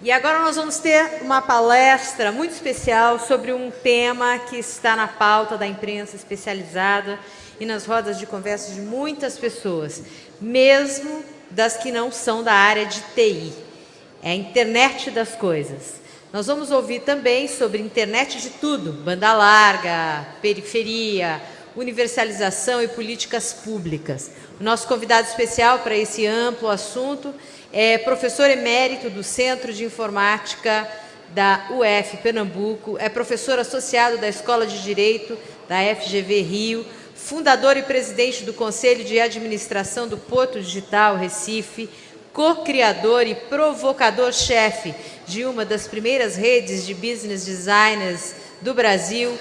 E agora nós vamos ter uma palestra muito especial sobre um tema que está na pauta da imprensa especializada e nas rodas de conversa de muitas pessoas, mesmo das que não são da área de TI. É a internet das coisas. Nós vamos ouvir também sobre internet de tudo, banda larga, periferia, universalização e políticas públicas. O nosso convidado especial para esse amplo assunto é professor emérito do Centro de Informática da UF Pernambuco, é professor associado da Escola de Direito da FGV Rio, fundador e presidente do Conselho de Administração do Porto Digital Recife, co-criador e provocador-chefe de uma das primeiras redes de business designers do Brasil,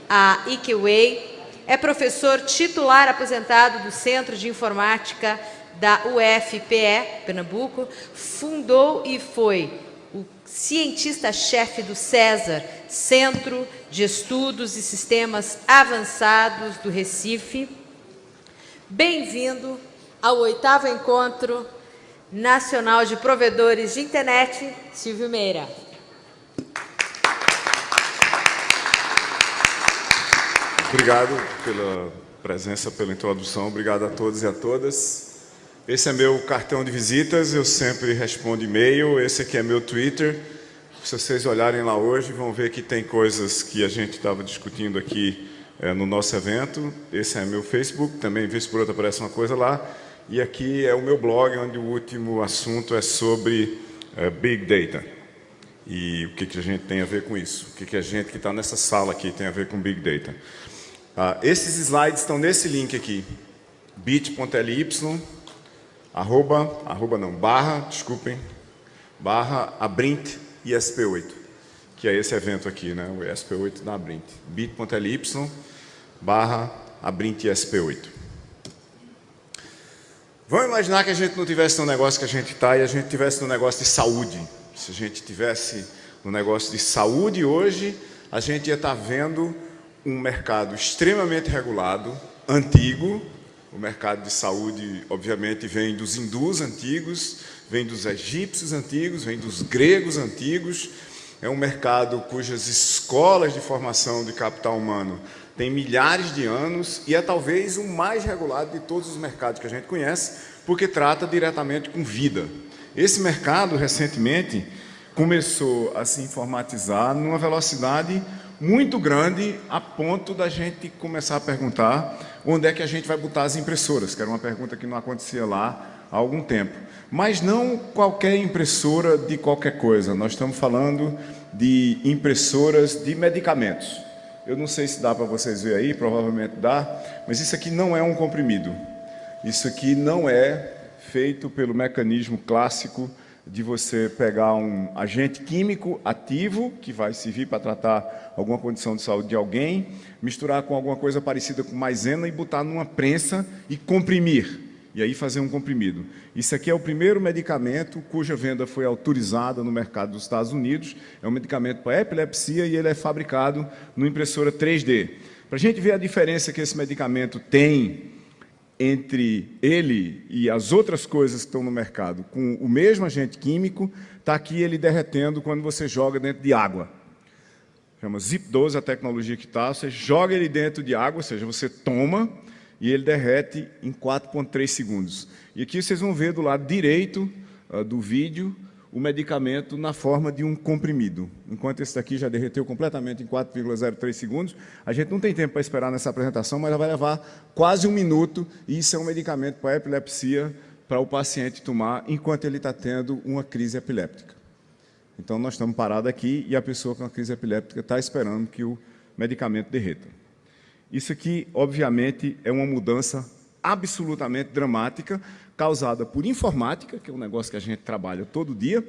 a IQWay, é professor titular aposentado do Centro de Informática da UFPE, Pernambuco, fundou e foi o cientista-chefe do César, Centro de Estudos e Sistemas Avançados do Recife. Bem-vindo ao 8º Encontro Nacional de Provedores de Internet, Silvio Meira. Obrigado pela presença, pela introdução. Obrigado a todos e a todas. Esse é meu cartão de visitas, eu sempre respondo e-mail. Esse aqui é meu Twitter. Se vocês olharem lá hoje, vão ver que tem coisas que a gente estava discutindo aqui no nosso evento. Esse é meu Facebook, também, vez por outra, aparece uma coisa lá. E aqui é o meu blog, onde o último assunto é sobre Big Data. E o que a gente tem a ver com isso? O que a gente que está nessa sala aqui tem a ver com Big Data? Esses slides estão nesse link aqui, bit.ly, barra Abrint ISP8, que é esse evento aqui, né? O ISP8 da Abrint. bit.ly, barra Abrint ISP8. Vamos imaginar que a gente não tivesse no negócio que a gente está e a gente tivesse no negócio de saúde. Se a gente tivesse no negócio de saúde hoje, a gente ia estar vendo um mercado extremamente regulado, antigo. O mercado de saúde, obviamente, vem dos hindus antigos, vem dos egípcios antigos, vem dos gregos antigos. É um mercado cujas escolas de formação de capital humano têm milhares de anos e é talvez o mais regulado de todos os mercados que a gente conhece, porque trata diretamente com vida. Esse mercado, recentemente, começou a se informatizar numa velocidade muito grande, a ponto da gente começar a perguntar onde é que a gente vai botar as impressoras, que era uma pergunta que não acontecia lá há algum tempo. Mas não qualquer impressora de qualquer coisa, nós estamos falando de impressoras de medicamentos. Eu não sei se dá para vocês verem aí, provavelmente dá, mas isso aqui não é um comprimido. Isso aqui não é feito pelo mecanismo clássico de você pegar um agente químico ativo, que vai servir para tratar alguma condição de saúde de alguém, misturar com alguma coisa parecida com maisena e botar numa prensa e comprimir, e aí fazer um comprimido. Isso aqui é o primeiro medicamento cuja venda foi autorizada no mercado dos Estados Unidos, é um medicamento para epilepsia e ele é fabricado numa impressora 3D. Para a gente ver a diferença que esse medicamento tem entre ele e as outras coisas que estão no mercado, com o mesmo agente químico, está aqui ele derretendo quando você joga dentro de água. Chama Zip12 a tecnologia que está, você joga ele dentro de água, ou seja, você toma e ele derrete em 4,3 segundos. E aqui vocês vão ver do lado direito do vídeo o medicamento na forma de um comprimido. Enquanto esse daqui já derreteu completamente em 4,03 segundos, a gente não tem tempo para esperar nessa apresentação, mas ela vai levar quase 1 minuto, e isso é um medicamento para epilepsia, para o paciente tomar enquanto ele está tendo uma crise epiléptica. Então, nós estamos parados aqui e a pessoa com a crise epiléptica está esperando que o medicamento derreta. Isso aqui, obviamente, é uma mudança absolutamente dramática, causada por informática, que é um negócio que a gente trabalha todo dia,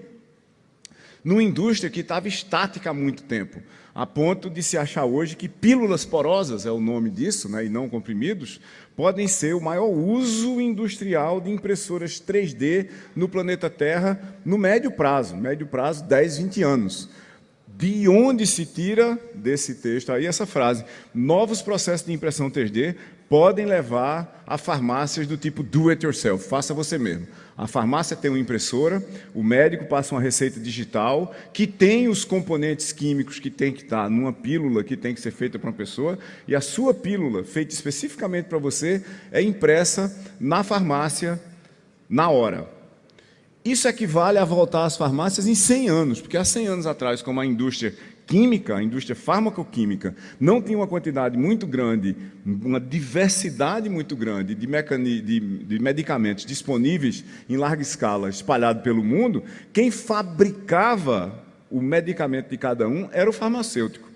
numa indústria que estava estática há muito tempo, a ponto de se achar hoje que pílulas porosas, é o nome disso, né, e não comprimidos, podem ser o maior uso industrial de impressoras 3D no planeta Terra no médio prazo 10, 20 anos. De onde se tira desse texto aí essa frase? Novos processos de impressão 3D podem levar a farmácias do tipo do it yourself, faça você mesmo. A farmácia tem uma impressora, o médico passa uma receita digital, que tem os componentes químicos que tem que estar numa pílula que tem que ser feita para uma pessoa, e a sua pílula, feita especificamente para você, é impressa na farmácia na hora. Isso equivale a voltar às farmácias em 100 anos, porque há 100 anos atrás, como a indústria química, a indústria farmacoquímica, não tinha uma quantidade muito grande, uma diversidade muito grande de medicamentos disponíveis em larga escala, espalhado pelo mundo, quem fabricava o medicamento de cada um era o farmacêutico.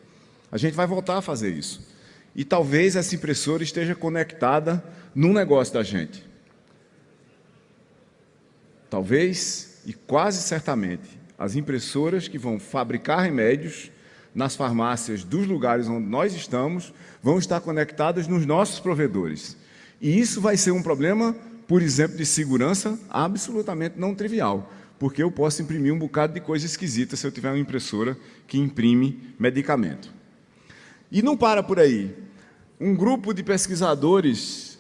A gente vai voltar a fazer isso. E talvez essa impressora esteja conectada no negócio da gente. Talvez, e quase certamente, as impressoras que vão fabricar remédios nas farmácias dos lugares onde nós estamos, vão estar conectadas nos nossos provedores. E isso vai ser um problema, por exemplo, de segurança absolutamente não trivial, porque eu posso imprimir um bocado de coisa esquisita se eu tiver uma impressora que imprime medicamento. E não para por aí. Um grupo de pesquisadores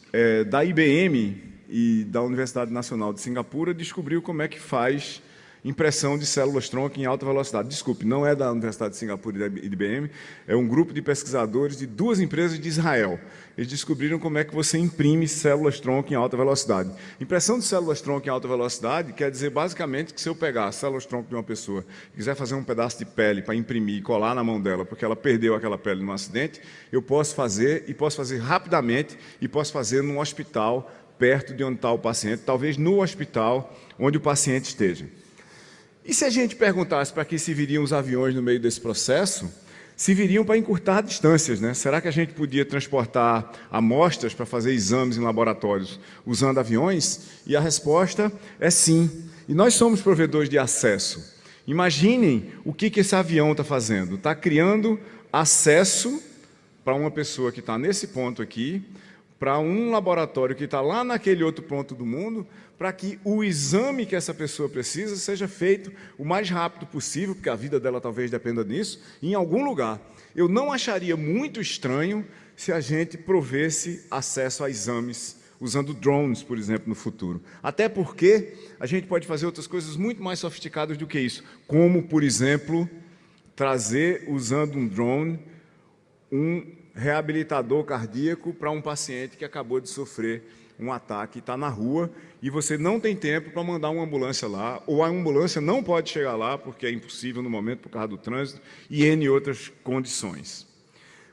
da IBM e da Universidade Nacional de Singapura descobriu como é que faz impressão de células-tronco em alta velocidade. Desculpe, não é da Universidade de Singapura e da IBM, é um grupo de pesquisadores de 2 empresas de Israel. Eles descobriram como é que você imprime células-tronco em alta velocidade. Impressão de células-tronco em alta velocidade quer dizer, basicamente, que se eu pegar células-tronco de uma pessoa e quiser fazer um pedaço de pele para imprimir e colar na mão dela, porque ela perdeu aquela pele num acidente, eu posso fazer, e posso fazer rapidamente, e posso fazer num hospital perto de onde está o paciente, talvez no hospital onde o paciente esteja. E se a gente perguntasse para que serviriam os aviões no meio desse processo, serviriam para encurtar distâncias, né? Será que a gente podia transportar amostras para fazer exames em laboratórios usando aviões? E a resposta é sim. E nós somos provedores de acesso. Imaginem o que esse avião está fazendo. Está criando acesso para uma pessoa que está nesse ponto aqui, para um laboratório que está lá naquele outro ponto do mundo, para que o exame que essa pessoa precisa seja feito o mais rápido possível, porque a vida dela talvez dependa disso, em algum lugar. Eu não acharia muito estranho se a gente provesse acesso a exames usando drones, por exemplo, no futuro. Até porque a gente pode fazer outras coisas muito mais sofisticadas do que isso, como, por exemplo, trazer, usando um drone, um reabilitador cardíaco para um paciente que acabou de sofrer um ataque, está na rua, e você não tem tempo para mandar uma ambulância lá, ou a ambulância não pode chegar lá, porque é impossível no momento por causa do trânsito, e N outras condições.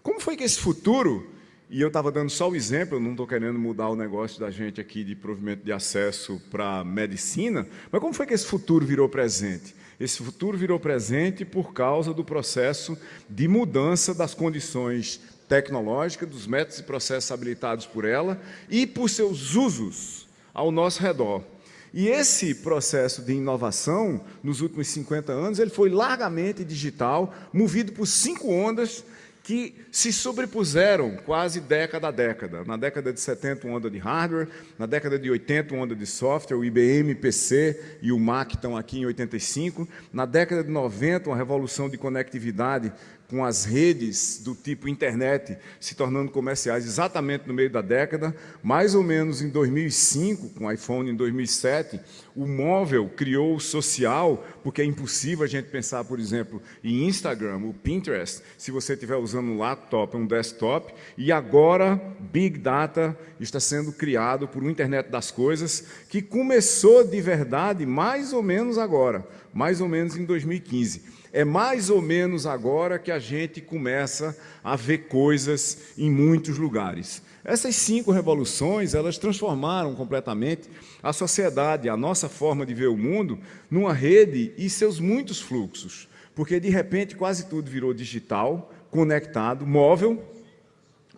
Como foi que esse futuro, e eu estava dando só o exemplo, eu não estou querendo mudar o negócio da gente aqui de provimento de acesso para a medicina, mas como foi que esse futuro virou presente? Esse futuro virou presente por causa do processo de mudança das condições tecnológicas, dos métodos e processos habilitados por ela e por seus usos ao nosso redor. E esse processo de inovação, nos últimos 50 anos, ele foi largamente digital, movido por 5 ondas que se sobrepuseram quase década a década. Na década de 70, uma onda de hardware, na década de 80, uma onda de software, o IBM PC e o Mac estão aqui em 85, na década de 90, uma revolução de conectividade com as redes do tipo internet se tornando comerciais exatamente no meio da década. Mais ou menos em 2005, com o iPhone em 2007, o móvel criou o social, porque é impossível a gente pensar, por exemplo, em Instagram, o Pinterest, se você estiver usando um laptop, um desktop, e agora Big Data está sendo criado por uma internet das coisas, que começou de verdade mais ou menos agora, mais ou menos em 2015. É mais ou menos agora que a gente começa a ver coisas em muitos lugares. Essas 5 revoluções, elas transformaram completamente a sociedade, a nossa forma de ver o mundo, numa rede e seus muitos fluxos. Porque, de repente, quase tudo virou digital, conectado, móvel,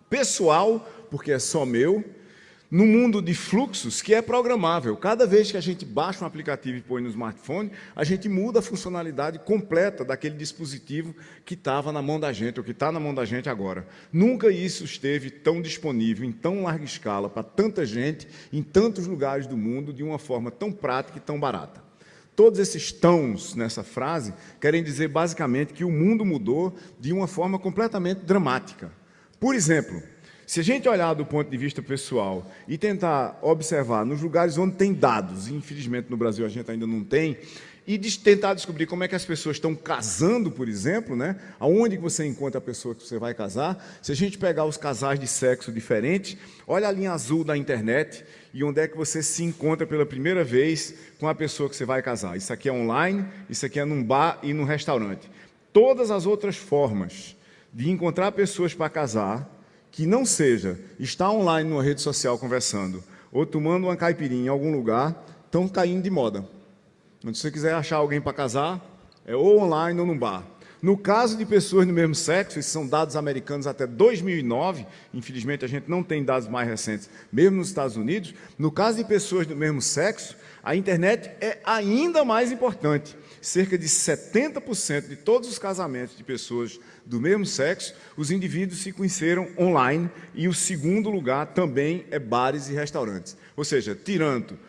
pessoal, porque é só meu, no mundo de fluxos que é programável. Cada vez que a gente baixa um aplicativo e põe no smartphone, a gente muda a funcionalidade completa daquele dispositivo que estava na mão da gente, ou que está na mão da gente agora. Nunca isso esteve tão disponível, em tão larga escala, para tanta gente, em tantos lugares do mundo, de uma forma tão prática e tão barata. Todos esses tãos nessa frase querem dizer, basicamente, que o mundo mudou de uma forma completamente dramática. Por exemplo, Se a gente olhar do ponto de vista pessoal e tentar observar nos lugares onde tem dados, e infelizmente no Brasil a gente ainda não tem, e tentar descobrir como é que as pessoas estão casando, por exemplo, né? Aonde que você encontra a pessoa que você vai casar. Se a gente pegar os casais de sexo diferentes, olha a linha azul da internet e onde é que você se encontra pela primeira vez com a pessoa que você vai casar. Isso aqui é online, isso aqui é num bar e num restaurante. Todas as outras formas de encontrar pessoas para casar, que não seja estar online numa rede social conversando ou tomando uma caipirinha em algum lugar, estão caindo de moda. Se você quiser achar alguém para casar, é ou online ou num bar. No caso de pessoas do mesmo sexo, esses são dados americanos até 2009, infelizmente a gente não tem dados mais recentes, mesmo nos Estados Unidos. No caso de pessoas do mesmo sexo, a internet é ainda mais importante. Cerca de 70% de todos os casamentos de pessoas do mesmo sexo, os indivíduos se conheceram online, e o segundo lugar também é bares e restaurantes. Ou seja, tirando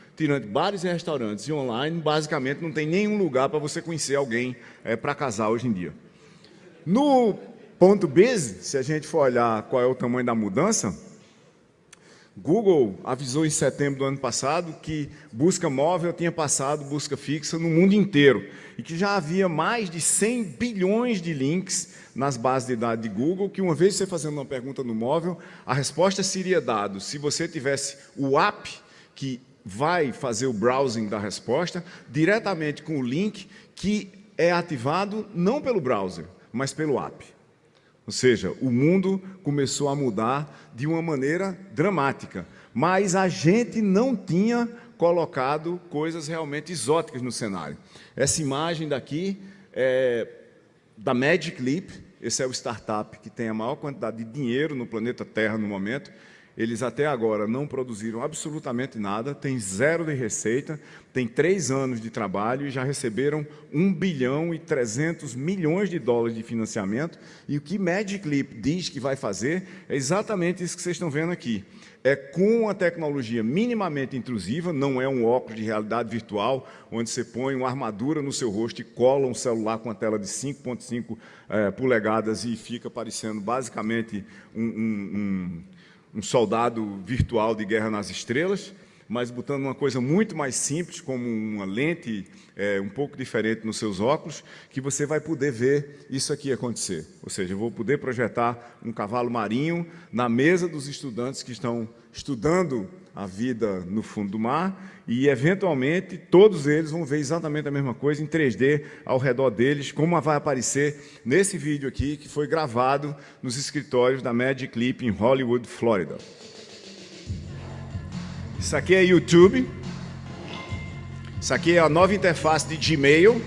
bares e restaurantes e online, basicamente não tem nenhum lugar para você conhecer alguém para casar hoje em dia. No ponto biz, se a gente for olhar qual é o tamanho da mudança, Google avisou em setembro do ano passado que busca móvel tinha passado busca fixa no mundo inteiro e que já havia mais de 100 bilhões de links nas bases de dados de Google, que uma vez você fazendo uma pergunta no móvel, a resposta seria dada se você tivesse o app que vai fazer o browsing da resposta diretamente com o link que é ativado não pelo browser, mas pelo app. Ou seja, o mundo começou a mudar de uma maneira dramática, mas a gente não tinha colocado coisas realmente exóticas no cenário. Essa imagem daqui é da Magic Leap, esse é o startup que tem a maior quantidade de dinheiro no planeta Terra no momento. Eles até agora não produziram absolutamente nada, tem 0 de receita, tem 3 anos de trabalho e já receberam 1 bilhão e 300 milhões de dólares de financiamento. E o que Magic Leap diz que vai fazer é exatamente isso que vocês estão vendo aqui. É com uma tecnologia minimamente intrusiva, não é um óculos de realidade virtual, onde você põe uma armadura no seu rosto e cola um celular com a tela de 5,5 polegadas e fica parecendo basicamente um soldado virtual de Guerra nas Estrelas, mas botando uma coisa muito mais simples, como uma lente um pouco diferente nos seus óculos, que você vai poder ver isso aqui acontecer. Ou seja, eu vou poder projetar um cavalo marinho na mesa dos estudantes que estão estudando a vida no fundo do mar e, eventualmente, todos eles vão ver exatamente a mesma coisa em 3D ao redor deles, como vai aparecer nesse vídeo aqui, que foi gravado nos escritórios da Magic Leap em Hollywood, Flórida. Isso aqui é YouTube. Isso aqui é a nova interface de Gmail.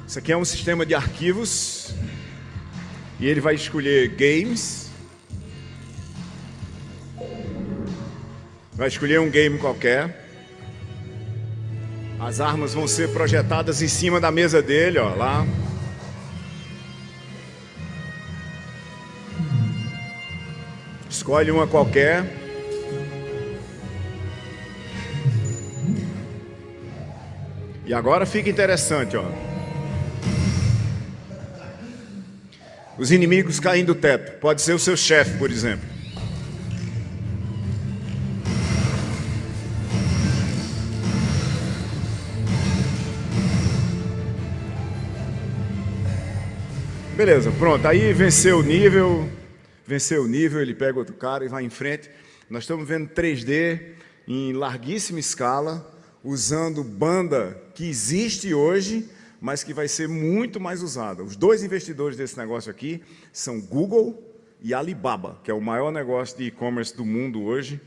Isso aqui é um sistema de arquivos. E ele vai escolher games. Vai escolher um game qualquer. As armas vão ser projetadas em cima da mesa dele, ó, lá. Escolhe uma qualquer. E agora fica interessante, ó. Os inimigos caem do teto. Pode ser o seu chefe, por exemplo. Beleza, pronto. Aí venceu o nível. Ele pega outro cara e vai em frente. Nós estamos vendo 3D em larguíssima escala, usando banda que existe hoje, mas que vai ser muito mais usada. Os dois investidores desse negócio aqui são Google e Alibaba, que é o maior negócio de e-commerce do mundo hoje,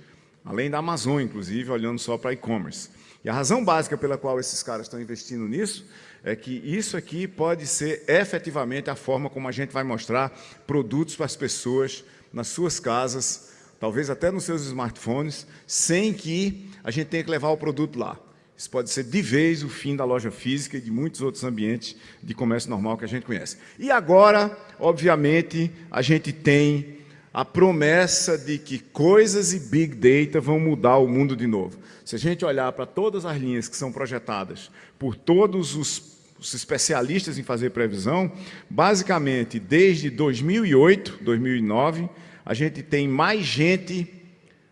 além da Amazon, inclusive, olhando só para e-commerce. E a razão básica pela qual esses caras estão investindo nisso é que isso aqui pode ser efetivamente a forma como a gente vai mostrar produtos para as pessoas nas suas casas, talvez até nos seus smartphones, sem que a gente tenha que levar o produto lá. Isso pode ser de vez o fim da loja física e de muitos outros ambientes de comércio normal que a gente conhece. E agora, obviamente, a gente tem a promessa de que coisas e Big Data vão mudar o mundo de novo. Se a gente olhar para todas as linhas que são projetadas por todos os os especialistas em fazer previsão, basicamente, desde 2008, 2009, a gente tem mais gente,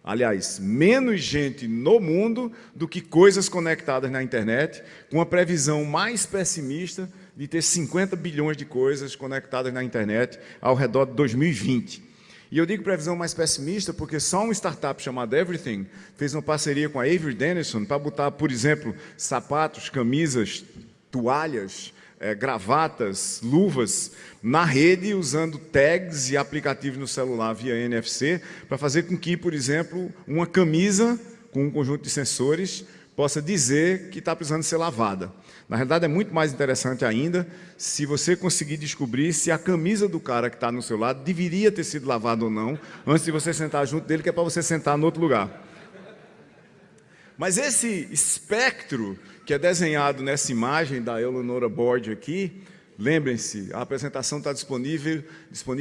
aliás, menos gente no mundo do que coisas conectadas na internet, com a previsão mais pessimista de ter 50 bilhões de coisas conectadas na internet ao redor de 2020. E eu digo previsão mais pessimista porque só uma startup chamada Everything fez uma parceria com a Avery Dennison para botar, por exemplo, sapatos, camisas, toalhas, gravatas, luvas na rede usando tags e aplicativos no celular via NFC para fazer com que, por exemplo, uma camisa com um conjunto de sensores possa dizer que está precisando ser lavada. Na realidade, é muito mais interessante ainda se você conseguir descobrir se a camisa do cara que está no seu lado deveria ter sido lavada ou não, antes de você sentar junto dele, que é para você sentar no outro lugar. Mas esse espectro que é desenhado nessa imagem da Eleonora Board aqui, lembrem-se, a apresentação está disponível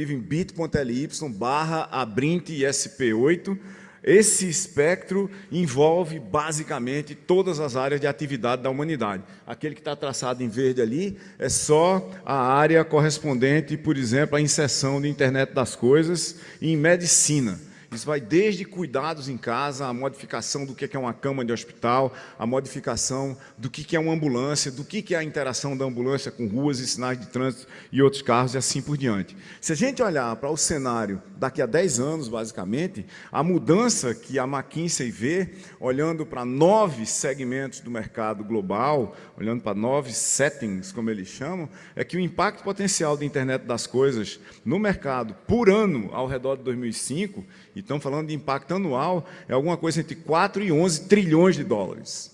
em bit.ly/abrint-sp8. Esse espectro envolve, basicamente, todas as áreas de atividade da humanidade. Aquele que está traçado em verde ali é só a área correspondente, por exemplo, à inserção de internet das coisas em medicina. Isso vai desde cuidados em casa, a modificação do que é uma cama de hospital, a modificação do que é uma ambulância, do que é a interação da ambulância com ruas e sinais de trânsito e outros carros e assim por diante. Se a gente olhar para o cenário daqui a 10 anos, basicamente, a mudança que a McKinsey vê, olhando para 9 segmentos do mercado global, olhando para 9 settings, como eles chamam, é que o impacto potencial da internet das coisas no mercado por ano ao redor de 2005, e estamos falando de impacto anual, é alguma coisa entre 4 e 11 trilhões de dólares.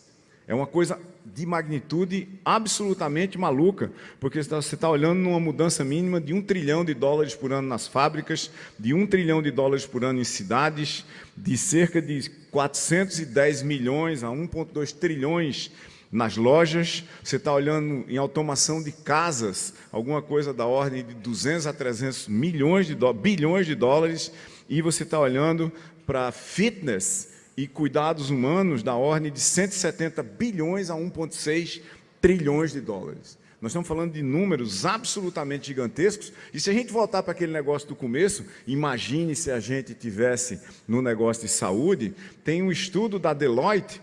É uma coisa de magnitude absolutamente maluca, porque você está olhando numa mudança mínima de 1 trilhão de dólares por ano nas fábricas, de 1 trilhão de dólares por ano em cidades, de cerca de 410 milhões a 1,2 trilhões nas lojas. Você está olhando em automação de casas, alguma coisa da ordem de 200 a 300 bilhões de dólares, e você está olhando para fitness e cuidados humanos da ordem de 170 bilhões a 1,6 trilhões de dólares. Nós estamos falando de números absolutamente gigantescos, e se a gente voltar para aquele negócio do começo, imagine se a gente tivesse no negócio de saúde, tem um estudo da Deloitte,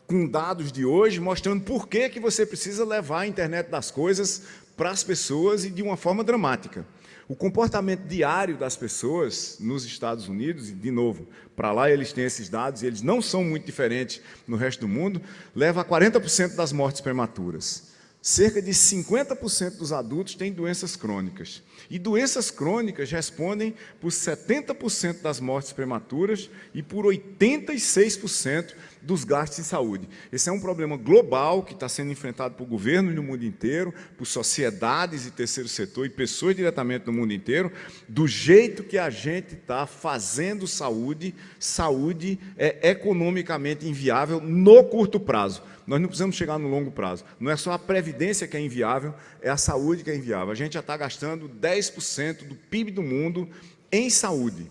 com dados de hoje, mostrando por que você precisa levar a internet das coisas para as pessoas e de uma forma dramática. O comportamento diário das pessoas nos Estados Unidos, e de novo, para lá eles têm esses dados, e eles não são muito diferentes no resto do mundo, leva a 40% das mortes prematuras. Cerca de 50% dos adultos têm doenças crônicas. E doenças crônicas respondem por 70% das mortes prematuras e por 86% dos gastos em saúde. Esse é um problema global que está sendo enfrentado por governos no mundo inteiro, por sociedades e terceiro setor e pessoas diretamente no mundo inteiro. Do jeito que a gente está fazendo saúde, saúde é economicamente inviável no curto prazo. Nós não precisamos chegar no longo prazo. Não é só a previdência que é inviável, é a saúde que é inviável. A gente já está gastando 10% do PIB do mundo em saúde.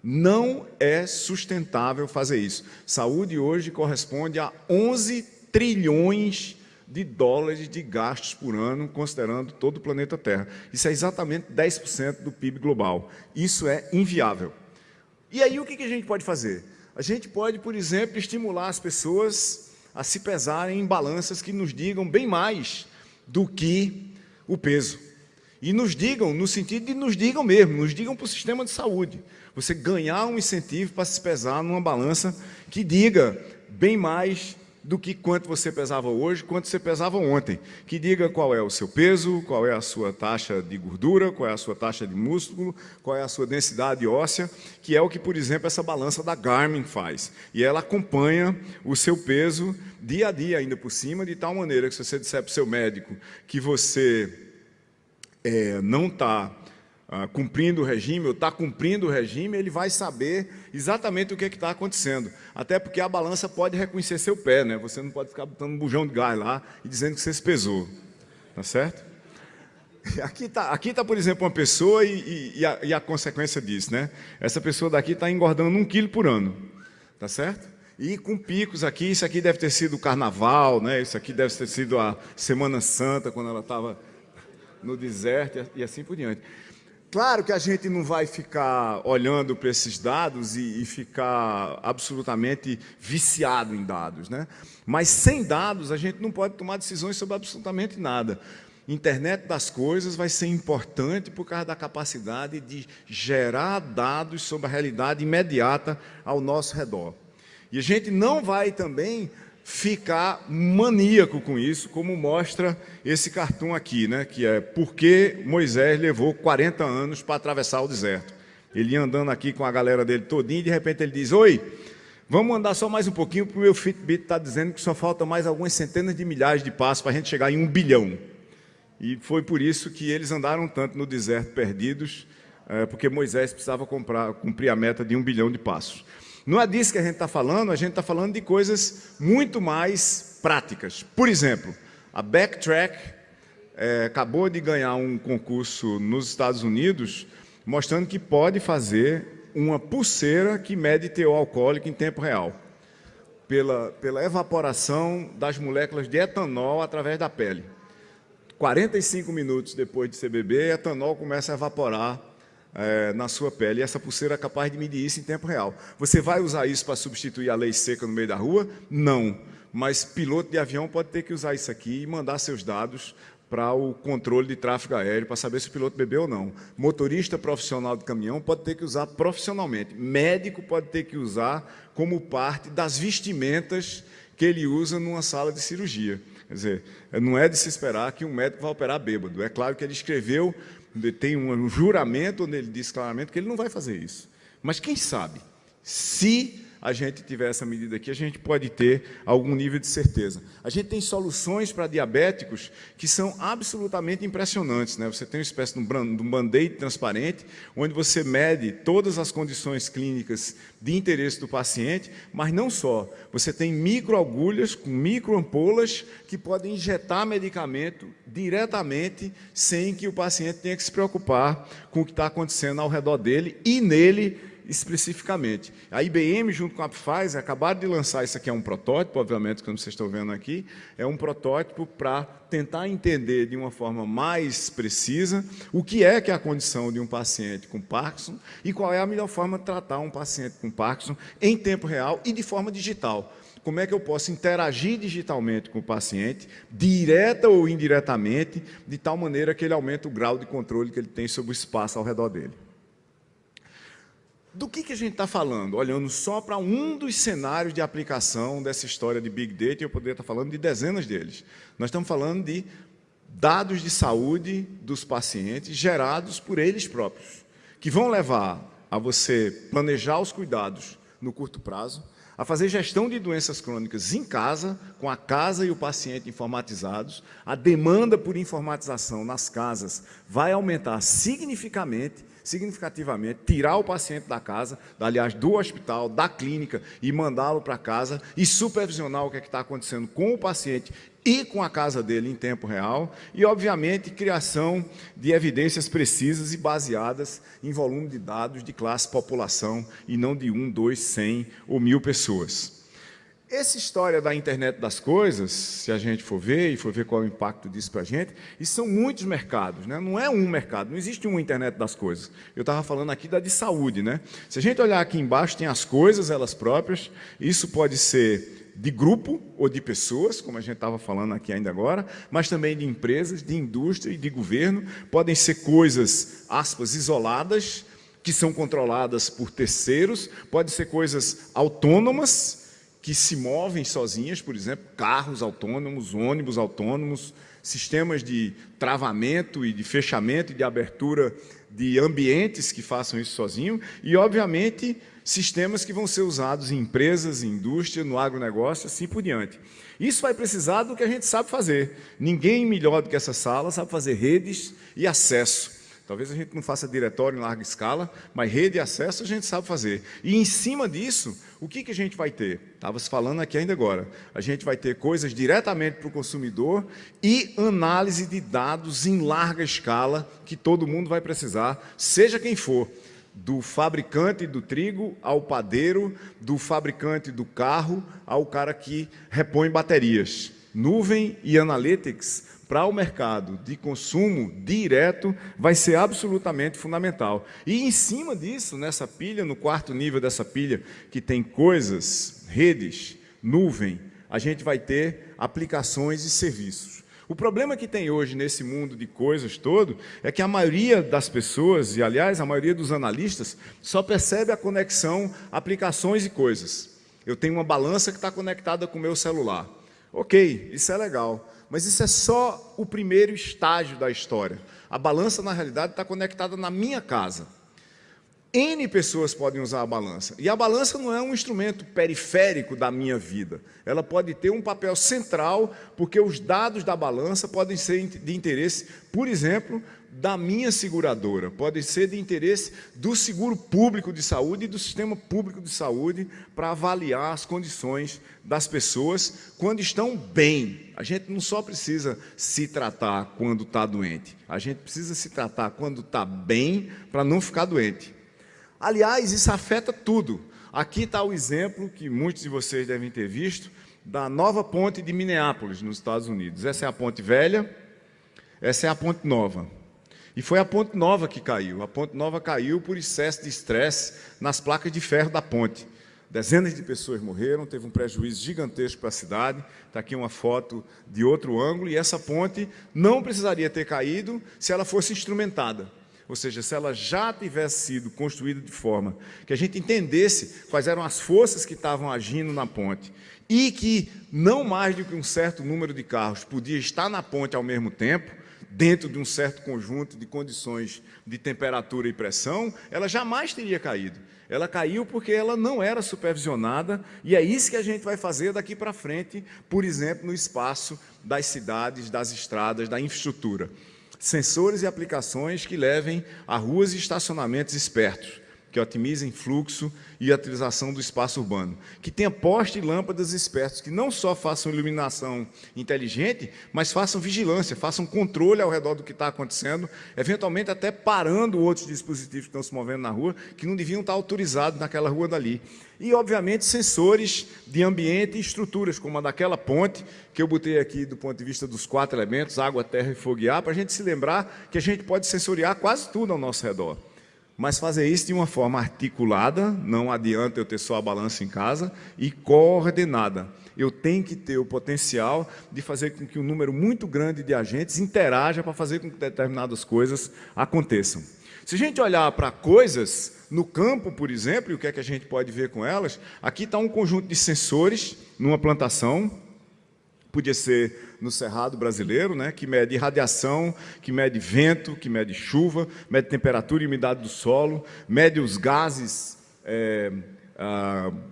Não é sustentável fazer isso. Saúde hoje corresponde a 11 trilhões de dólares de gastos por ano, considerando todo o planeta Terra. Isso é exatamente 10% do PIB global. Isso é inviável. E aí o que a gente pode fazer? A gente pode, por exemplo, estimular as pessoas a se pesarem em balanças que nos digam bem mais do que o peso. E nos digam, no sentido de nos digam mesmo, nos digam para o sistema de saúde. Você ganhar um incentivo para se pesar numa balança que diga bem mais do que quanto você pesava hoje, quanto você pesava ontem. Que diga qual é o seu peso, qual é a sua taxa de gordura, qual é a sua taxa de músculo, qual é a sua densidade óssea, que é o que, por exemplo, essa balança da Garmin faz. E ela acompanha o seu peso dia a dia, ainda por cima, de tal maneira que se você disser para o seu médico que você não está cumprindo o regime, ou está cumprindo o regime, ele vai saber exatamente o que está acontecendo. Até porque a balança pode reconhecer seu pé, né? Você não pode ficar botando um bujão de gás lá e dizendo que você se pesou. Tá certo? Aqui tá, por exemplo, uma pessoa e a consequência disso, né? Essa pessoa daqui está engordando 1 quilo por ano. Tá certo? e com picos aqui. Isso aqui deve ter sido o Carnaval, né? Isso aqui deve ter sido a Semana Santa, quando ela estava no deserto e assim por diante. Claro que a gente não vai ficar olhando para esses dados e ficar absolutamente viciado em dados, né? Mas sem dados a gente não pode tomar decisões sobre absolutamente nada. Internet das coisas vai ser importante por causa da capacidade de gerar dados sobre a realidade imediata ao nosso redor. E a gente não vai também ficar maníaco com isso, como mostra esse cartoon aqui, né? Que é por que Moisés levou 40 anos para atravessar o deserto. Ele ia andando aqui com a galera dele todinha e de repente ele diz: oi, vamos andar só mais um pouquinho, porque o meu Fitbit está dizendo que só falta mais algumas centenas de milhares de passos para a gente chegar em 1 bilhão. E foi por isso que eles andaram tanto no deserto perdidos, porque Moisés precisava cumprir a meta de 1 bilhão de passos. Não é disso que a gente está falando de coisas muito mais práticas. Por exemplo, a Backtrack acabou de ganhar um concurso nos Estados Unidos, mostrando que pode fazer uma pulseira que mede teor alcoólico em tempo real, pela evaporação das moléculas de etanol através da pele. 45 minutos depois de você beber, etanol começa a evaporar na sua pele, e essa pulseira é capaz de medir isso em tempo real. Você vai usar isso para substituir a lei seca no meio da rua? Não, mas piloto de avião pode ter que usar isso aqui e mandar seus dados para o controle de tráfego aéreo, para saber se o piloto bebeu ou não. Motorista profissional de caminhão pode ter que usar profissionalmente. Médico pode ter que usar como parte das vestimentas que ele usa numa sala de cirurgia. Quer dizer, não é de se esperar que um médico vá operar bêbado. É claro que ele escreveu, tem um juramento onde ele diz claramente que ele não vai fazer isso. Mas quem sabe, se a gente tiver essa medida aqui, a gente pode ter algum nível de certeza. A gente tem soluções para diabéticos que são absolutamente impressionantes, né? Você tem uma espécie de um band-aid transparente, onde você mede todas as condições clínicas de interesse do paciente, mas não só. Você tem microagulhas com microampolas que podem injetar medicamento diretamente, sem que o paciente tenha que se preocupar com o que está acontecendo ao redor dele e nele especificamente. A IBM, junto com a Pfizer, acabaram de lançar, isso aqui é um protótipo, obviamente, como vocês estão vendo aqui, é um protótipo para tentar entender de uma forma mais precisa o que é a condição de um paciente com Parkinson e qual é a melhor forma de tratar um paciente com Parkinson em tempo real e de forma digital. Como é que eu posso interagir digitalmente com o paciente, direta ou indiretamente, de tal maneira que ele aumente o grau de controle que ele tem sobre o espaço ao redor dele. Do que a gente está falando? Olhando só para um dos cenários de aplicação dessa história de Big Data, eu poderia estar falando de dezenas deles. Nós estamos falando de dados de saúde dos pacientes gerados por eles próprios, que vão levar a você planejar os cuidados no curto prazo, a fazer gestão de doenças crônicas em casa, com a casa e o paciente informatizados. A demanda por informatização nas casas vai aumentar significativamente, tirar o paciente da casa, aliás, do hospital, da clínica, e mandá-lo para casa e supervisionar o que está acontecendo com o paciente e com a casa dele em tempo real, e, obviamente, criação de evidências precisas e baseadas em volume de dados de classe população, e não de 1, 2, 100 ou 1000 pessoas. Essa história da internet das coisas, se a gente for ver, e for ver qual é o impacto disso para a gente, isso são muitos mercados, né? Não é um mercado, não existe uma internet das coisas. Eu estava falando aqui da de saúde, né? Se a gente olhar aqui embaixo, tem as coisas, elas próprias, isso pode ser de grupo ou de pessoas, como a gente estava falando aqui ainda agora, mas também de empresas, de indústria e de governo. Podem ser coisas, aspas, isoladas, que são controladas por terceiros, podem ser coisas autônomas, que se movem sozinhas, por exemplo, carros autônomos, ônibus autônomos, sistemas de travamento e de fechamento e de abertura de ambientes que façam isso sozinho, e, obviamente, sistemas que vão ser usados em empresas, em indústria, no agronegócio, assim por diante. Isso vai precisar do que a gente sabe fazer. Ninguém melhor do que essa sala sabe fazer redes e acesso. Talvez a gente não faça diretório em larga escala, mas rede e acesso a gente sabe fazer. E, em cima disso, o que a gente vai ter? Estava se falando aqui ainda agora. A gente vai ter coisas diretamente para o consumidor e análise de dados em larga escala que todo mundo vai precisar, seja quem for. do fabricante do trigo ao padeiro, do fabricante do carro ao cara que repõe baterias. Nuvem e Analytics para o mercado de consumo direto vai ser absolutamente fundamental. E em cima disso, nessa pilha, no quarto nível dessa pilha, que tem coisas, redes, nuvem, a gente vai ter aplicações e serviços. O problema que tem hoje nesse mundo de coisas todo é que a maioria das pessoas, e aliás a maioria dos analistas, só percebe a conexão aplicações e coisas. Eu tenho uma balança que está conectada com o meu celular. Ok, isso é legal, mas isso é só o primeiro estágio da história. A balança, na realidade, está conectada na minha casa. N pessoas podem usar a balança. E a balança não é um instrumento periférico da minha vida. Ela pode ter um papel central, porque os dados da balança podem ser de interesse, por exemplo, da minha seguradora, podem ser de interesse do seguro público de saúde e do sistema público de saúde para avaliar as condições das pessoas quando estão bem. A gente não só precisa se tratar quando está doente, a gente precisa se tratar quando está bem para não ficar doente. Aliás, isso afeta tudo. Aqui está o exemplo que muitos de vocês devem ter visto da nova ponte de Minneapolis, nos Estados Unidos. Essa é a ponte velha, essa é a ponte nova. E foi a ponte nova que caiu. A ponte nova caiu por excesso de estresse nas placas de ferro da ponte. Dezenas de pessoas morreram, teve um prejuízo gigantesco para a cidade. Está aqui uma foto de outro ângulo, e essa ponte não precisaria ter caído se ela fosse instrumentada. Ou seja, se ela já tivesse sido construída de forma que a gente entendesse quais eram as forças que estavam agindo na ponte e que não mais do que um certo número de carros podia estar na ponte ao mesmo tempo, dentro de um certo conjunto de condições de temperatura e pressão, ela jamais teria caído. Ela caiu porque ela não era supervisionada, e é isso que a gente vai fazer daqui para frente, por exemplo, no espaço das cidades, das estradas, da infraestrutura. Sensores e aplicações que levem a ruas e estacionamentos espertos, que otimizem fluxo e a utilização do espaço urbano, que tenha poste e lâmpadas espertos, que não só façam iluminação inteligente, mas façam vigilância, façam controle ao redor do que está acontecendo, eventualmente até parando outros dispositivos que estão se movendo na rua, que não deviam estar autorizados naquela rua dali. E, obviamente, sensores de ambiente e estruturas, como a daquela ponte, que eu botei aqui do ponto de vista dos 4 elementos, água, terra e fogo e ar, para a gente se lembrar que a gente pode sensoriar quase tudo ao nosso redor. Mas fazer isso de uma forma articulada, não adianta eu ter só a balança em casa, e coordenada. Eu tenho que ter o potencial de fazer com que um número muito grande de agentes interaja para fazer com que determinadas coisas aconteçam. Se a gente olhar para coisas no campo, por exemplo, e o que é que a gente pode ver com elas, aqui está um conjunto de sensores numa plantação, podia ser no Cerrado brasileiro, né, que mede radiação, que mede vento, que mede chuva, mede temperatura e umidade do solo, mede os gases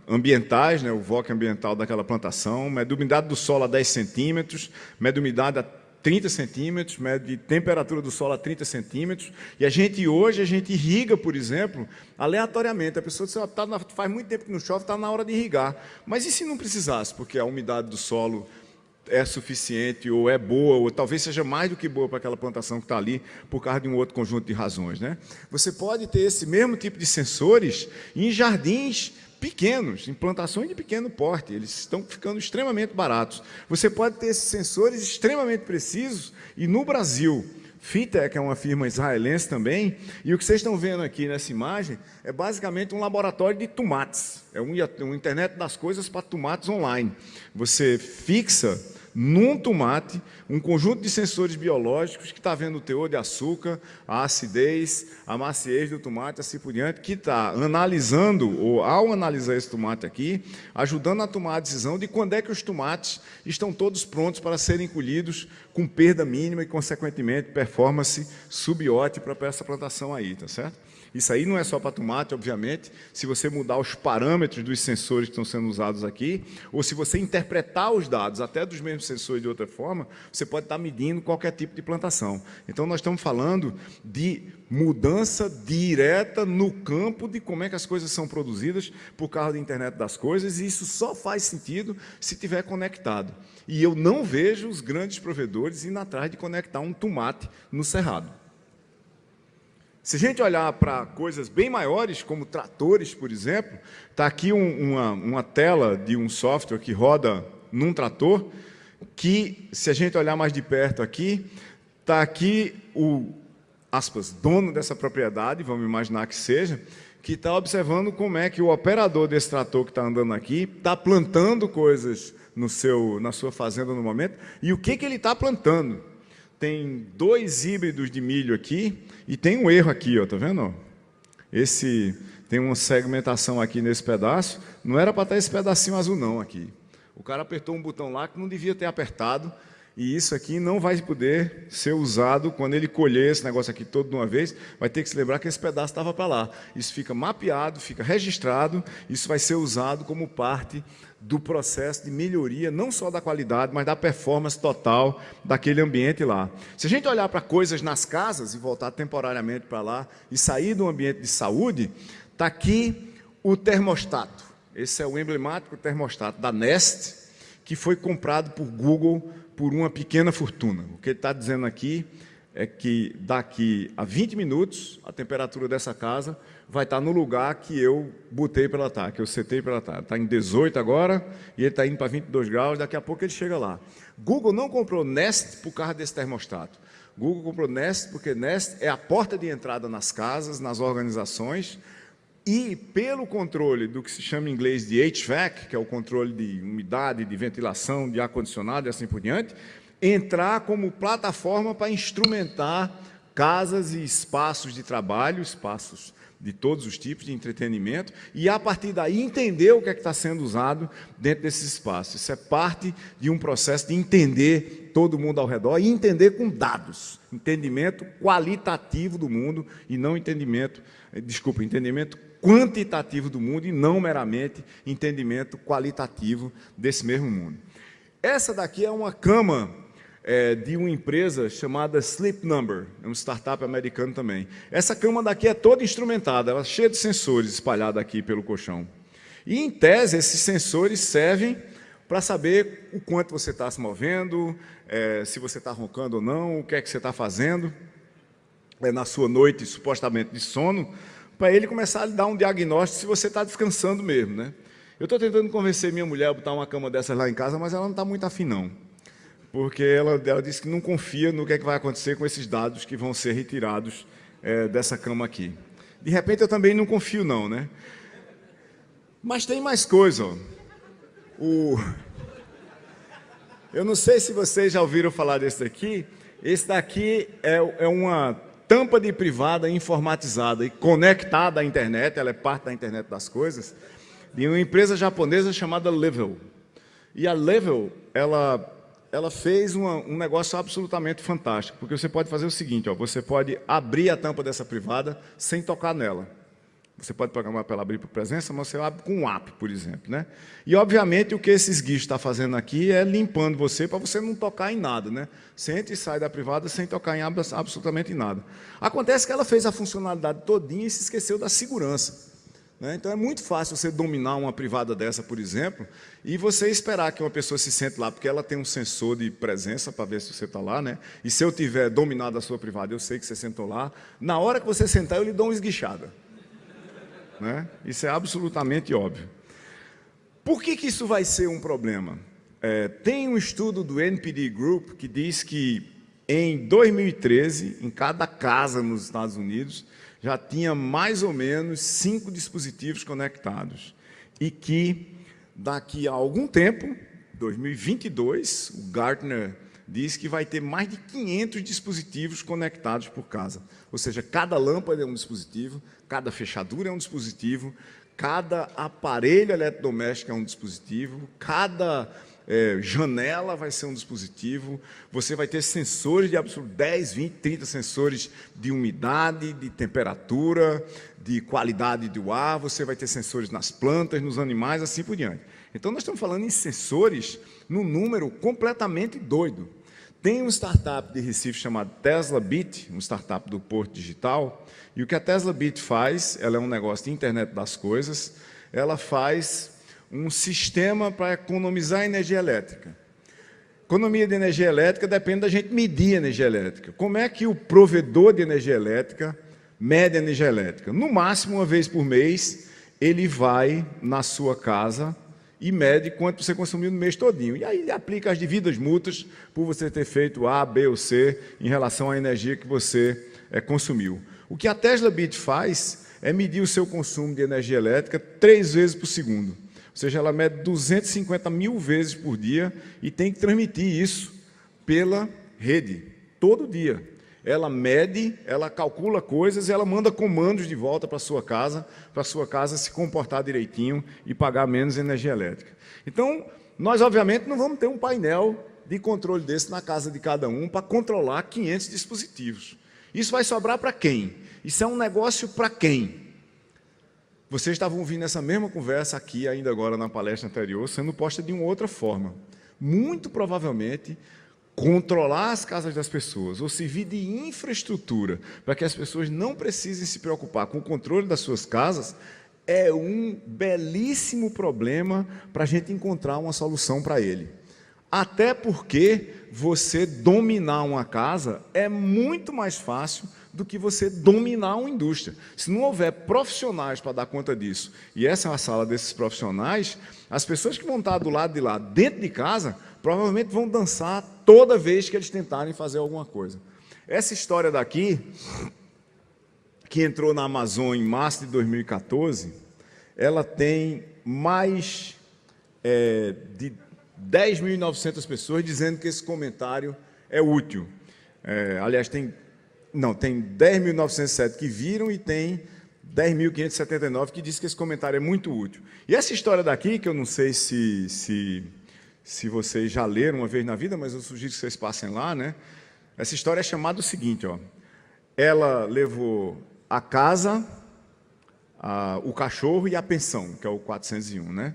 ambientais, né, o VOC ambiental daquela plantação, mede a umidade do solo a 10 centímetros, mede a umidade a 30 centímetros, mede temperatura do solo a 30 centímetros, e hoje a gente irriga, por exemplo, aleatoriamente. A pessoa diz, faz muito tempo que não chove, está na hora de irrigar. Mas e se não precisasse, porque a umidade do solo é suficiente, ou é boa, ou talvez seja mais do que boa para aquela plantação que está ali, por causa de um outro conjunto de razões, né? Você pode ter esse mesmo tipo de sensores em jardins pequenos, em plantações de pequeno porte, eles estão ficando extremamente baratos. Você pode ter esses sensores extremamente precisos, e no Brasil, Fitec é uma firma israelense também, e o que vocês estão vendo aqui nessa imagem é basicamente um laboratório de tomates, é um internet das coisas para tomates online. Você fixa num tomate um conjunto de sensores biológicos que está vendo o teor de açúcar, a acidez, a maciez do tomate, assim por diante, que está analisando, ou ao analisar esse tomate aqui, ajudando a tomar a decisão de quando é que os tomates estão todos prontos para serem colhidos com perda mínima e, consequentemente, performance subótima para essa plantação aí, tá certo? Isso aí não é só para tomate, obviamente. Se você mudar os parâmetros dos sensores que estão sendo usados aqui, ou se você interpretar os dados até dos mesmos sensores de outra forma, você pode estar medindo qualquer tipo de plantação. Então, nós estamos falando de mudança direta no campo de como é que as coisas são produzidas por causa da internet das coisas, e isso só faz sentido se estiver conectado. E eu não vejo os grandes provedores indo atrás de conectar um tomate no cerrado. Se a gente olhar para coisas bem maiores, como tratores, por exemplo, está aqui uma tela de um software que roda num trator, que, se a gente olhar mais de perto aqui, está aqui o, aspas, dono dessa propriedade, vamos imaginar que seja, que está observando como é que o operador desse trator que está andando aqui está plantando coisas na sua fazenda no momento, e o que ele está plantando. Tem 2 híbridos de milho aqui, e tem um erro aqui, ó, tá vendo? Tem uma segmentação aqui nesse pedaço, não era para estar esse pedacinho azul não aqui. O cara apertou um botão lá que não devia ter apertado, e isso aqui não vai poder ser usado quando ele colher esse negócio aqui todo de uma vez, vai ter que se lembrar que esse pedaço estava para lá. Isso fica mapeado, fica registrado, isso vai ser usado como parte do processo de melhoria, não só da qualidade, mas da performance total daquele ambiente lá. Se a gente olhar para coisas nas casas e voltar temporariamente para lá e sair do ambiente de saúde, está aqui o termostato. Esse é o emblemático termostato da Nest, que foi comprado por Google por uma pequena fortuna. O que ele está dizendo aqui é que daqui a 20 minutos, a temperatura dessa casa vai estar no lugar que eu botei para ela estar, que eu setei para ela estar. Está em 18 agora, e ele está indo para 22 graus, daqui a pouco ele chega lá. Google não comprou Nest por causa desse termostato. Google comprou Nest porque Nest é a porta de entrada nas casas, nas organizações, e pelo controle do que se chama em inglês de HVAC, que é o controle de umidade, de ventilação, de ar-condicionado e assim por diante, entrar como plataforma para instrumentar casas e espaços de trabalho, espaços de todos os tipos de entretenimento, e a partir daí entender o que é que está sendo usado dentro desses espaços. Isso é parte de um processo de entender todo mundo ao redor e entender com dados, entendimento qualitativo do mundo e não entendimento quantitativo do mundo e não meramente entendimento qualitativo desse mesmo mundo. Essa daqui é uma cama de uma empresa chamada Sleep Number, é um startup americano também. Essa cama daqui é toda instrumentada, ela é cheia de sensores espalhados aqui pelo colchão. E, em tese, esses sensores servem para saber o quanto você está se movendo, se você está roncando ou não, o que é que você está fazendo na sua noite, supostamente, de sono, para ele começar a lhe dar um diagnóstico se você está descansando mesmo, né? Eu estou tentando convencer minha mulher a botar uma cama dessas lá em casa, mas ela não está muito afim, não. Porque ela disse que não confia no que é que vai acontecer com esses dados que vão ser retirados dessa cama aqui. De repente, eu também não confio, não, né? Mas tem mais coisa, ó. Eu não sei se vocês já ouviram falar desse daqui. Esse daqui é uma tampa de privada informatizada e conectada à internet, ela é parte da internet das coisas, de uma empresa japonesa chamada Level. E a Level, ela fez um negócio absolutamente fantástico, porque você pode fazer o seguinte, ó, você pode abrir a tampa dessa privada sem tocar nela. Você pode programar para ela abrir por presença, mas você abre com um app, por exemplo, né? E, obviamente, o que esses guichos estão fazendo aqui é limpando você para você não tocar em nada, né? Você entra e sai da privada sem tocar em absolutamente nada. Acontece que ela fez a funcionalidade todinha e se esqueceu da segurança, né? Então, é muito fácil você dominar uma privada dessa, por exemplo, e você esperar que uma pessoa se sente lá, porque ela tem um sensor de presença para ver se você está lá, né? E se eu tiver dominado a sua privada, eu sei que você sentou lá. Na hora que você sentar, eu lhe dou uma esguichada. Né? Isso é absolutamente óbvio. Por que isso vai ser um problema? Tem um estudo do NPD Group que diz que em 2013, em cada casa nos Estados Unidos, já tinha mais ou menos 5 dispositivos conectados. E que daqui a algum tempo, 2022, o Gartner diz que vai ter mais de 500 dispositivos conectados por casa. Ou seja, cada lâmpada é um dispositivo, cada fechadura é um dispositivo, cada aparelho eletrodoméstico é um dispositivo, cada janela vai ser um dispositivo, você vai ter sensores de absoluto 10, 20, 30 sensores de umidade, de temperatura, de qualidade do ar, você vai ter sensores nas plantas, nos animais, assim por diante. Então, nós estamos falando em sensores num número completamente doido. Tem uma startup de Recife chamada Tesla Bit, uma startup do Porto Digital, e o que a Tesla Bit faz, ela é um negócio de internet das coisas, ela faz um sistema para economizar energia elétrica. Economia de energia elétrica depende da gente medir a energia elétrica. Como é que o provedor de energia elétrica mede a energia elétrica. No máximo, uma vez por mês, ele vai na sua casa e mede quanto você consumiu no mês todinho. E aí ele aplica as devidas multas por você ter feito A, B ou C em relação à energia que você consumiu. O que a Tesla Bit faz é medir o seu consumo de energia elétrica 3 vezes por segundo. Ou seja, ela mede 250 mil vezes por dia e tem que transmitir isso pela rede, todo dia. Ela mede, ela calcula coisas e ela manda comandos de volta para a sua casa se comportar direitinho e pagar menos energia elétrica. Então, nós obviamente não vamos ter um painel de controle desse na casa de cada um para controlar 500 dispositivos. Isso vai sobrar para quem? Isso é um negócio para quem? Vocês estavam ouvindo essa mesma conversa aqui, ainda agora na palestra anterior, sendo posta de uma outra forma. Muito provavelmente, controlar as casas das pessoas, ou servir de infraestrutura para que as pessoas não precisem se preocupar com o controle das suas casas, é um belíssimo problema para a gente encontrar uma solução para ele. Até porque você dominar uma casa é muito mais fácil do que você dominar uma indústria. Se não houver profissionais para dar conta disso, e essa é a sala desses profissionais, as pessoas que vão estar do lado de lá, dentro de casa, provavelmente vão dançar toda vez que eles tentarem fazer alguma coisa. Essa história daqui, que entrou na Amazon em março de 2014, ela tem mais de 10.900 pessoas dizendo que esse comentário é útil. Aliás, tem 10.907 que viram e tem 10.579 que dizem que esse comentário é muito útil. E essa história daqui, que eu não sei se vocês já leram uma vez na vida, mas eu sugiro que vocês passem lá, né? Essa história é chamada o seguinte, ó. Ela levou a casa, o cachorro e a pensão, que é o 401, né?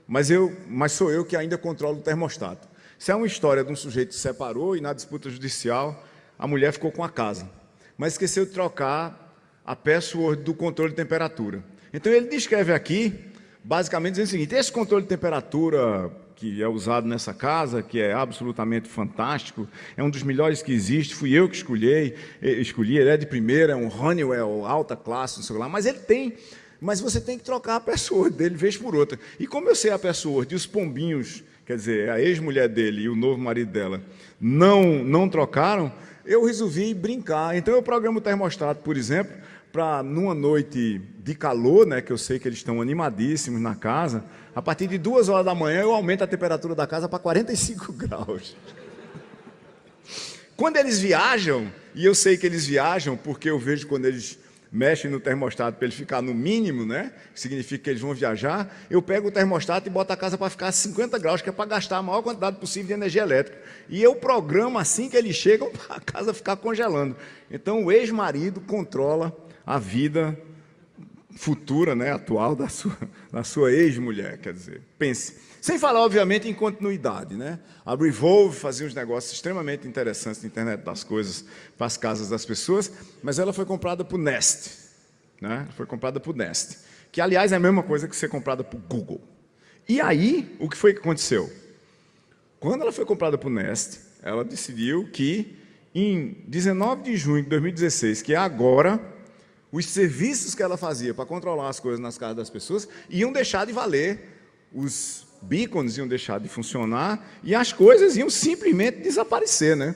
Mas sou eu que ainda controlo o termostato. Isso é uma história de um sujeito que se separou e na disputa judicial a mulher ficou com a casa, mas esqueceu de trocar a password do controle de temperatura. Então ele descreve aqui, basicamente dizendo o seguinte: esse controle de temperatura que é usado nessa casa, que é absolutamente fantástico, é um dos melhores que existe, fui eu que escolhi, ele é de primeira, é um Honeywell, alta classe, não sei lá, mas você tem que trocar a password dele vez por outra. E como eu sei a password e os pombinhos, quer dizer, a ex-mulher dele e o novo marido dela, não trocaram, eu resolvi brincar. Então eu programo o termostato, por exemplo, para numa noite de calor, né, que eu sei que eles estão animadíssimos na casa, a partir de 2 horas da manhã eu aumento a temperatura da casa para 45 graus. Quando eles viajam, e eu sei que eles viajam porque eu vejo quando eles mexem no termostato para ele ficar no mínimo, né, que significa que eles vão viajar, eu pego o termostato e boto a casa para ficar a 50 graus, que é para gastar a maior quantidade possível de energia elétrica. E eu programo assim que eles chegam para a casa ficar congelando. Então o ex-marido controla a vida futura, né, atual da sua ex-mulher, quer dizer, pense. Sem falar, obviamente, em continuidade, né? A Revolve fazia uns negócios extremamente interessantes na internet das coisas para as casas das pessoas, mas ela foi comprada por Nest, né? Foi comprada por Nest, que, aliás, é a mesma coisa que ser comprada por Google. E aí, o que foi que aconteceu? Quando ela foi comprada por Nest, ela decidiu que, em 19 de junho de 2016, que é agora, os serviços que ela fazia para controlar as coisas nas casas das pessoas iam deixar de valer, os beacons iam deixar de funcionar e as coisas iam simplesmente desaparecer, né?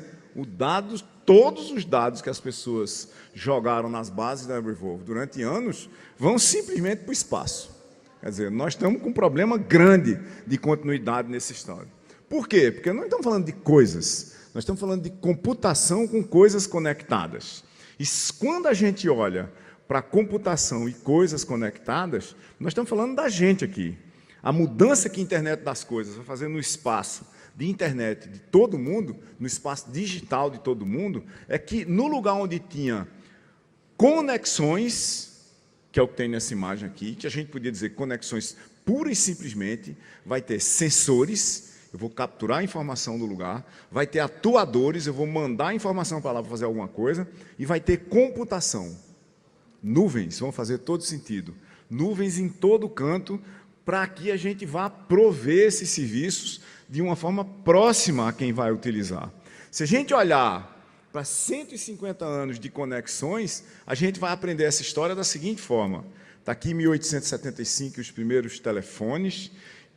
Todos os dados que as pessoas jogaram nas bases da Revolve durante anos vão simplesmente para o espaço. Quer dizer, nós estamos com um problema grande de continuidade nessa história. Por quê? Porque não estamos falando de coisas, nós estamos falando de computação com coisas conectadas. E quando a gente olha para computação e coisas conectadas, nós estamos falando da gente aqui. A mudança que a internet das coisas vai fazer no espaço de internet de todo mundo, no espaço digital de todo mundo, é que no lugar onde tinha conexões, que é o que tem nessa imagem aqui, que a gente podia dizer conexões pura e simplesmente, vai ter sensores, eu vou capturar a informação do lugar, vai ter atuadores, eu vou mandar a informação para lá para fazer alguma coisa, e vai ter computação. Nuvens vão fazer todo sentido. Nuvens em todo canto, para que a gente vá prover esses serviços de uma forma próxima a quem vai utilizar. Se a gente olhar para 150 anos de conexões, a gente vai aprender essa história da seguinte forma. Está aqui em 1875 os primeiros telefones,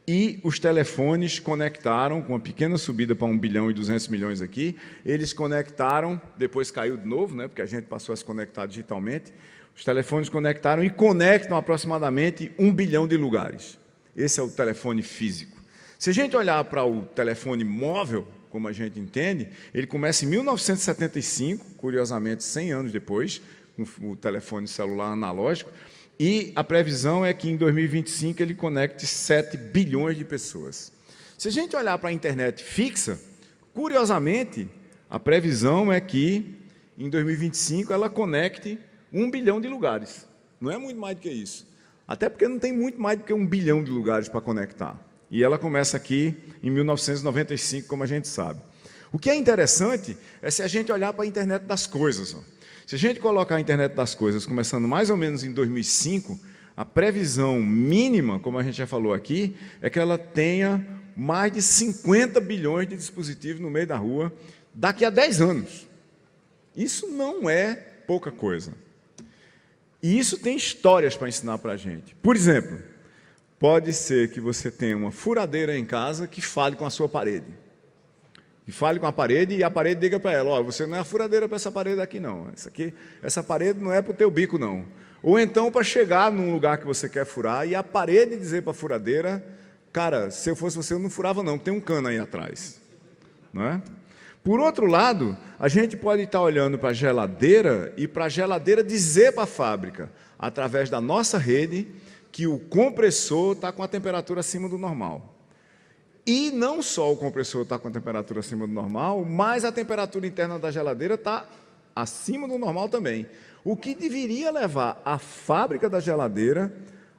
e os telefones conectaram, com uma pequena subida para 1 bilhão e 200 milhões aqui, eles conectaram, depois caiu de novo, né, porque a gente passou a se conectar digitalmente, os telefones conectaram e conectam aproximadamente 1 bilhão de lugares. Esse é o telefone físico. Se a gente olhar para o telefone móvel, como a gente entende, ele começa em 1975, curiosamente 100 anos depois, com o telefone celular analógico, e a previsão é que em 2025 ele conecte 7 bilhões de pessoas. Se a gente olhar para a internet fixa, curiosamente, a previsão é que em 2025 ela conecte 1 bilhão de lugares. Não é muito mais do que isso. Até porque não tem muito mais do que 1 bilhão de lugares para conectar. E ela começa aqui em 1995, como a gente sabe. O que é interessante é se a gente olhar para a internet das coisas. Se a gente colocar a internet das coisas começando mais ou menos em 2005, a previsão mínima, como a gente já falou aqui, é que ela tenha mais de 50 bilhões de dispositivos no meio da rua daqui a 10 anos. Isso não é pouca coisa. E isso tem histórias para ensinar para a gente. Por exemplo, pode ser que você tenha uma furadeira em casa que fale com a sua parede. E fale com a parede e a parede diga para ela, ó, você não é a furadeira para essa parede aqui não. Essa parede não é para o teu bico não. Ou então para chegar num lugar que você quer furar e a parede dizer para a furadeira, cara, se eu fosse você eu não furava não, tem um cano aí atrás. Não é? Por outro lado, a gente pode estar olhando para a geladeira e para a geladeira dizer para a fábrica, através da nossa rede, que o compressor está com a temperatura acima do normal. E não só o compressor está com a temperatura acima do normal, mas a temperatura interna da geladeira está acima do normal também. O que deveria levar a fábrica da geladeira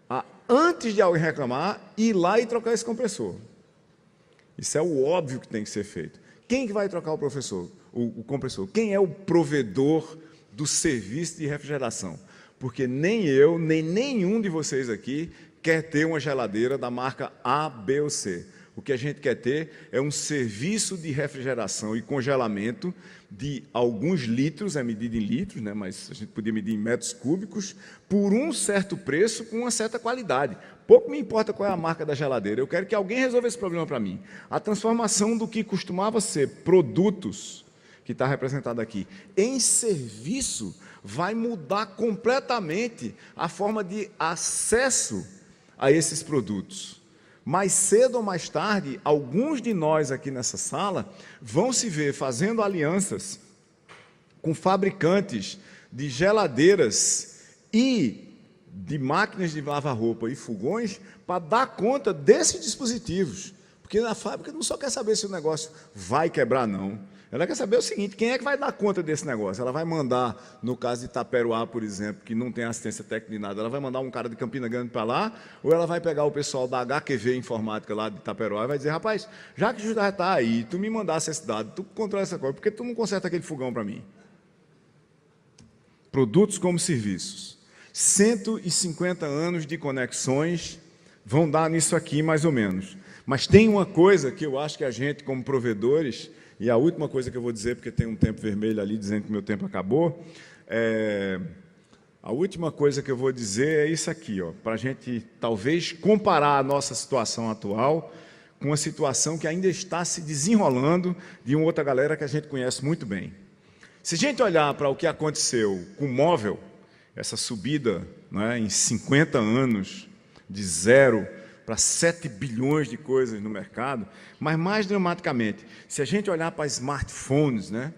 a, antes de alguém reclamar, ir lá e trocar esse compressor. Isso é o óbvio que tem que ser feito. Quem que vai trocar o compressor? Quem é o provedor do serviço de refrigeração? Porque nem eu, nem nenhum de vocês aqui quer ter uma geladeira da marca A, B ou C. O que a gente quer ter é um serviço de refrigeração e congelamento de alguns litros, é medido em litros, né, mas a gente podia medir em metros cúbicos, por um certo preço, com uma certa qualidade. Pouco me importa qual é a marca da geladeira, eu quero que alguém resolva esse problema para mim. A transformação do que costumava ser produtos, que está representado aqui, em serviço, vai mudar completamente a forma de acesso a esses produtos. Mais cedo ou mais tarde, alguns de nós aqui nessa sala vão se ver fazendo alianças com fabricantes de geladeiras e de máquinas de lavar roupa e fogões para dar conta desses dispositivos. Porque a fábrica não só quer saber se o negócio vai quebrar, não. Ela quer saber o seguinte, quem é que vai dar conta desse negócio? Ela vai mandar, no caso de Itaperuá, por exemplo, que não tem assistência técnica de nada, ela vai mandar um cara de Campina Grande para lá, ou ela vai pegar o pessoal da HQV Informática lá de Itaperuá e vai dizer, rapaz, já que tu já está aí, tu me mandasse esse dado, tu controla essa coisa, por que tu não conserta aquele fogão para mim? Produtos como serviços. 150 anos de conexões vão dar nisso aqui, mais ou menos. Mas tem uma coisa que eu acho que a gente, como provedores, e a última coisa que eu vou dizer, porque tem um tempo vermelho ali dizendo que meu tempo acabou, a última coisa que eu vou dizer é isso aqui, para a gente talvez comparar a nossa situação atual com uma situação que ainda está se desenrolando de uma outra galera que a gente conhece muito bem. Se a gente olhar para o que aconteceu com o móvel, essa subida, né, em 50 anos, de 0 para 7 bilhões de coisas no mercado, mas mais dramaticamente, se a gente olhar para smartphones, né,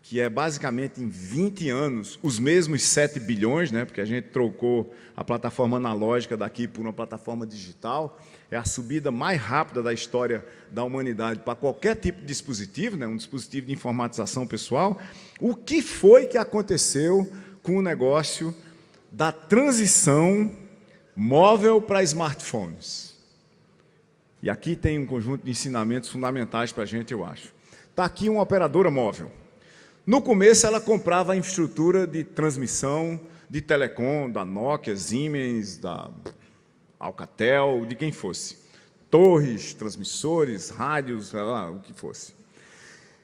que é basicamente em 20 anos os mesmos 7 bilhões, né, porque a gente trocou a plataforma analógica daqui por uma plataforma digital, é a subida mais rápida da história da humanidade para qualquer tipo de dispositivo, né, um dispositivo de informatização pessoal. O que foi que aconteceu com o negócio da transição móvel para smartphones? E aqui tem um conjunto de ensinamentos fundamentais para a gente, eu acho. Está aqui uma operadora móvel. No começo, ela comprava a infraestrutura de transmissão de telecom, da Nokia, Siemens, da Alcatel, de quem fosse. Torres, transmissores, rádios, sei lá, o que fosse.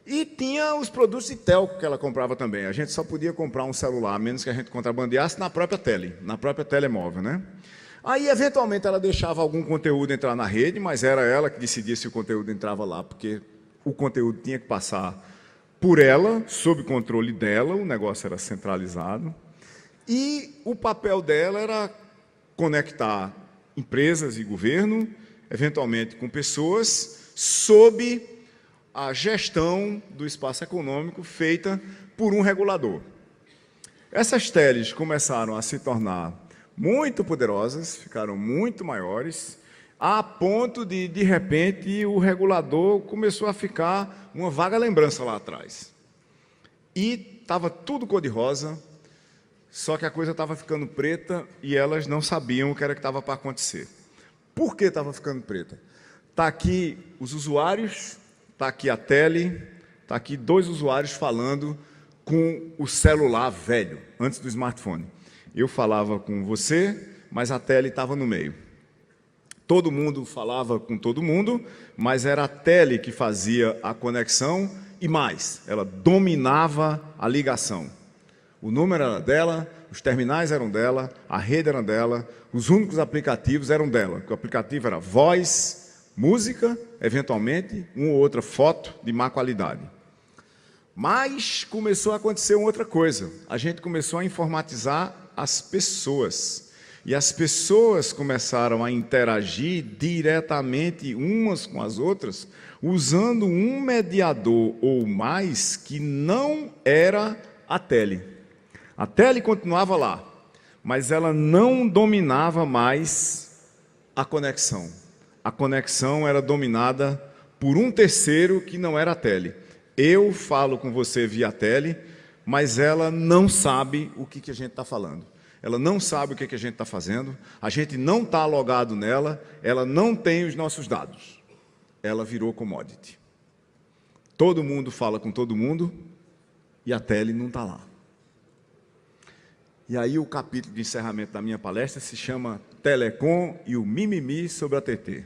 E tinha os produtos de telco que ela comprava também. A gente só podia comprar um celular, a menos que a gente contrabandeasse na própria tele, na própria telemóvel, né? Aí, eventualmente, ela deixava algum conteúdo entrar na rede, mas era ela que decidia se o conteúdo entrava lá, porque o conteúdo tinha que passar por ela, sob controle dela, o negócio era centralizado. E o papel dela era conectar empresas e governo, eventualmente com pessoas, sob a gestão do espaço econômico feita por um regulador. Essas teles começaram a se tornar muito poderosas, ficaram muito maiores, a ponto de repente, o regulador começou a ficar uma vaga lembrança lá atrás. E estava tudo cor-de-rosa, só que a coisa estava ficando preta e elas não sabiam o que era que estava para acontecer. Por que estava ficando preta? Está aqui os usuários, está aqui a tele, está aqui 2 usuários falando com o celular velho, antes do smartphone. Eu falava com você, mas a tele estava no meio. Todo mundo falava com todo mundo, mas era a tele que fazia a conexão e mais, ela dominava a ligação. O número era dela, os terminais eram dela, a rede era dela, os únicos aplicativos eram dela. O aplicativo era voz, música, eventualmente, uma ou outra foto de má qualidade. Mas começou a acontecer uma outra coisa. A gente começou a informatizar as pessoas. E as pessoas começaram a interagir diretamente umas com as outras, usando um mediador ou mais que não era a tele. A tele continuava lá, mas ela não dominava mais a conexão. A conexão era dominada por um terceiro que não era a tele. Eu falo com você via tele, mas ela não sabe o que a gente está falando. Ela não sabe o que a gente está fazendo, a gente não está logado nela, ela não tem os nossos dados. Ela virou commodity. Todo mundo fala com todo mundo e a tele não está lá. E aí o capítulo de encerramento da minha palestra se chama Telecom e o mimimi sobre a TT.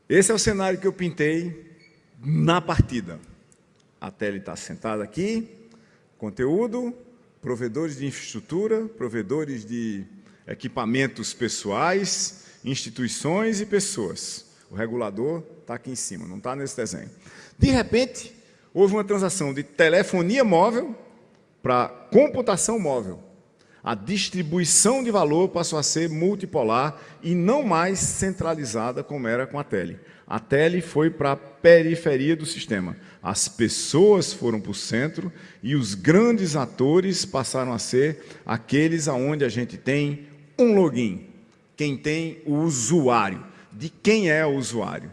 Esse é o cenário que eu pintei na partida. A tele está sentada aqui, conteúdo, provedores de infraestrutura, provedores de equipamentos pessoais, instituições e pessoas. O regulador está aqui em cima, não está nesse desenho. De repente, houve uma transação de telefonia móvel para computação móvel. A distribuição de valor passou a ser multipolar e não mais centralizada como era com a tele. A tele foi para a periferia do sistema. As pessoas foram para o centro e os grandes atores passaram a ser aqueles aonde a gente tem um login. Quem tem o usuário. De quem é o usuário.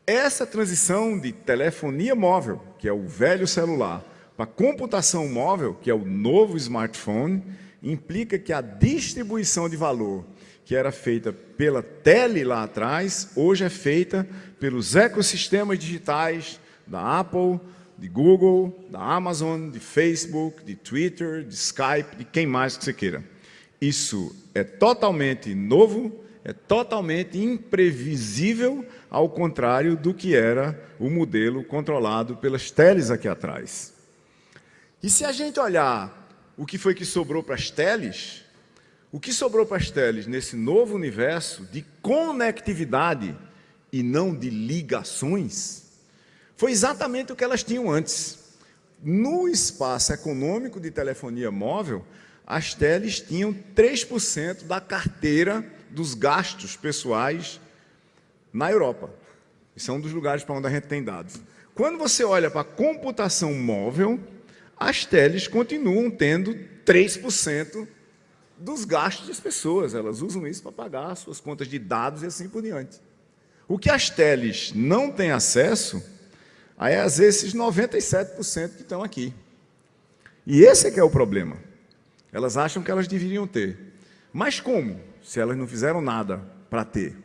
Essa transição de telefonia móvel, que é o velho celular, para computação móvel, que é o novo smartphone, implica que a distribuição de valor que era feita pela tele lá atrás, hoje é feita pelos ecossistemas digitais da Apple, de Google, da Amazon, de Facebook, de Twitter, de Skype, de quem mais que você queira. Isso é totalmente novo, é totalmente imprevisível, ao contrário do que era o modelo controlado pelas teles aqui atrás. E se a gente olhar o que foi que sobrou para as teles, o que sobrou para as teles nesse novo universo de conectividade e não de ligações, foi exatamente o que elas tinham antes. No espaço econômico de telefonia móvel, as teles tinham 3% da carteira dos gastos pessoais na Europa. Isso é um dos lugares para onde a gente tem dados. Quando você olha para a computação móvel, as teles continuam tendo 3% dos gastos das pessoas. Elas usam isso para pagar suas contas de dados e assim por diante. O que as teles não têm acesso, aí é, às vezes, esses 97% que estão aqui. E esse é que é o problema. Elas acham que elas deveriam ter. Mas como? Se elas não fizeram nada para ter.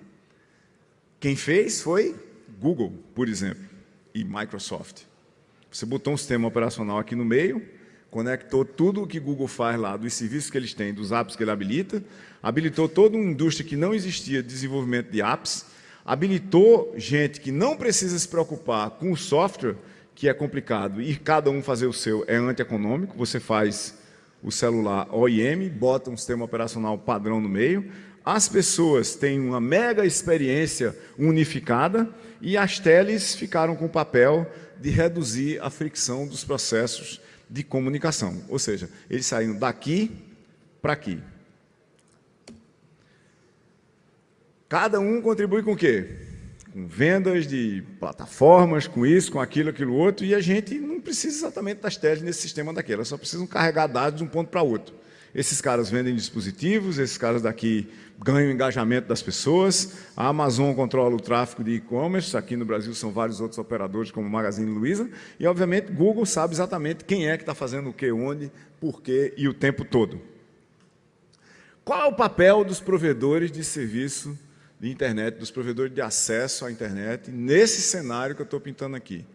Quem fez foi Google, por exemplo, e Microsoft. Você botou um sistema operacional aqui no meio, conectou tudo o que Google faz lá, dos serviços que eles têm, dos apps que ele habilita, habilitou toda uma indústria que não existia de desenvolvimento de apps, habilitou gente que não precisa se preocupar com o software, que é complicado, e cada um fazer o seu é antieconômico. Você faz o celular OEM, bota um sistema operacional padrão no meio, as pessoas têm uma mega experiência unificada e as teles ficaram com o papel de reduzir a fricção dos processos de comunicação. Ou seja, eles saíram daqui para aqui. Cada um contribui com o quê? Com vendas de plataformas, com isso, com aquilo, aquilo outro, e a gente não precisa exatamente das teles nesse sistema daqui, elas só precisam carregar dados de um ponto para outro. Esses caras vendem dispositivos, esses caras daqui ganham o engajamento das pessoas, a Amazon controla o tráfego de e-commerce, aqui no Brasil são vários outros operadores, como o Magazine Luiza, e, obviamente, Google sabe exatamente quem é que está fazendo o que, onde, por quê e o tempo todo. Qual é o papel dos provedores de serviço de internet, dos provedores de acesso à internet, nesse cenário que eu estou pintando aqui?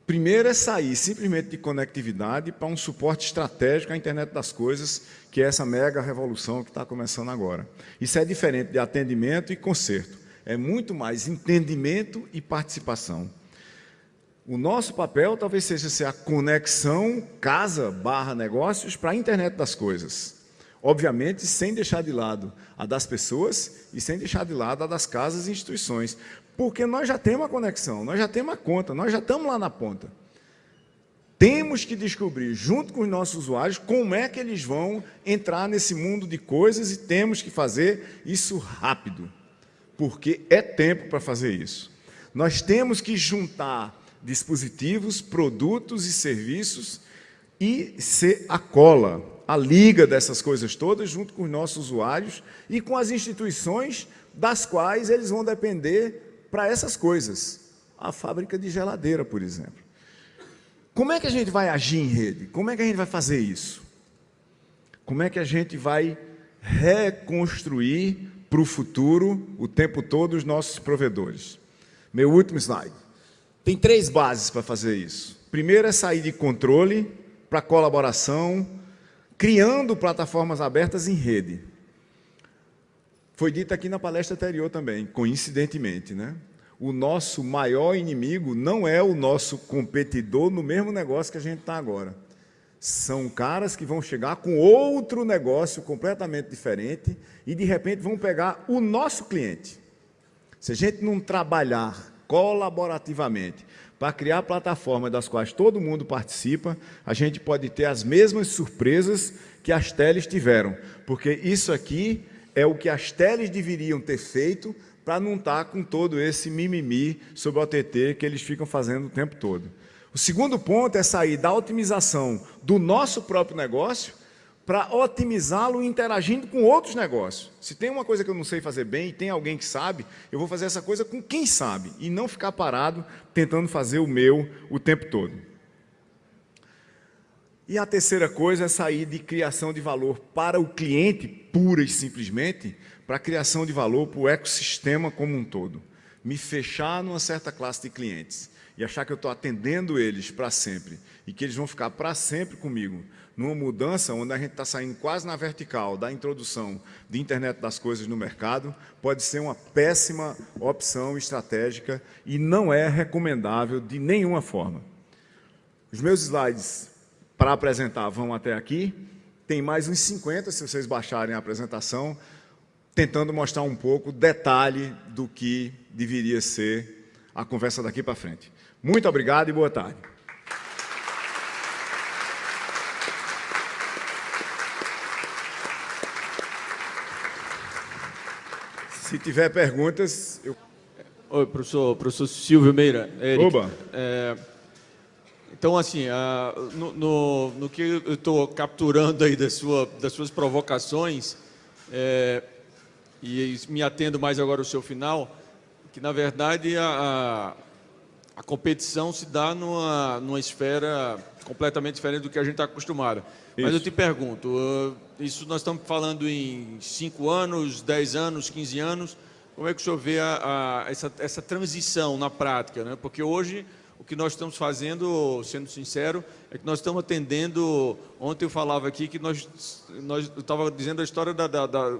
Primeiro é sair simplesmente de conectividade para um suporte estratégico à internet das coisas, que é essa mega revolução que está começando agora. Isso é diferente de atendimento e conserto. É muito mais entendimento e participação. O nosso papel talvez seja ser a conexão casa/negócios para a internet das coisas. Obviamente, sem deixar de lado a das pessoas e sem deixar de lado a das casas e instituições. Porque nós já temos a conexão, nós já temos a conta, nós já estamos lá na ponta. Temos que descobrir, junto com os nossos usuários, como é que eles vão entrar nesse mundo de coisas e temos que fazer isso rápido. Porque é tempo para fazer isso. Nós temos que juntar dispositivos, produtos e serviços e ser a cola, a liga dessas coisas todas, junto com os nossos usuários e com as instituições das quais eles vão depender para essas coisas. A fábrica de geladeira, por exemplo. Como é que a gente vai agir em rede? Como é que a gente vai fazer isso? Como é que a gente vai reconstruir para o futuro, o tempo todo, os nossos provedores? Meu último slide. Tem 3 bases para fazer isso. Primeiro é sair de controle para colaboração, criando plataformas abertas em rede. Foi dito aqui na palestra anterior também, coincidentemente, né? O nosso maior inimigo não é o nosso competidor no mesmo negócio que a gente está agora. São caras que vão chegar com outro negócio completamente diferente e, de repente, vão pegar o nosso cliente. Se a gente não trabalhar colaborativamente para criar plataformas das quais todo mundo participa, a gente pode ter as mesmas surpresas que as teles tiveram, porque isso aqui é o que as teles deveriam ter feito para não estar com todo esse mimimi sobre o OTT que eles ficam fazendo o tempo todo. O segundo ponto é sair da otimização do nosso próprio negócio para otimizá-lo interagindo com outros negócios. Se tem uma coisa que eu não sei fazer bem e tem alguém que sabe, eu vou fazer essa coisa com quem sabe e não ficar parado tentando fazer o meu o tempo todo. E a terceira coisa é sair de criação de valor para o cliente, pura e simplesmente, para a criação de valor para o ecossistema como um todo. Me fechar numa certa classe de clientes e achar que eu estou atendendo eles para sempre e que eles vão ficar para sempre comigo, numa mudança onde a gente está saindo quase na vertical da introdução de internet das coisas no mercado, pode ser uma péssima opção estratégica e não é recomendável de nenhuma forma. Os meus slides para apresentar vão até aqui, tem mais uns 50 se vocês baixarem a apresentação, tentando mostrar um pouco detalhe do que deveria ser a conversa daqui para frente. Muito obrigado e boa tarde. Se tiver perguntas... Oi, professor Silvio Meira. Eric. Oba! Então, assim, no que eu estou capturando aí das suas provocações, e me atendo mais agora ao seu final, que, na verdade, a competição se dá numa esfera completamente diferente do que a gente está acostumado. Isso. Mas eu te pergunto, isso nós estamos falando em 5 anos, 10 anos, 15 anos, como é que o senhor vê essa transição na prática, né? Porque hoje O que nós estamos fazendo, sendo sincero, é que nós estamos atendendo. Ontem eu falava aqui que eu estava dizendo a história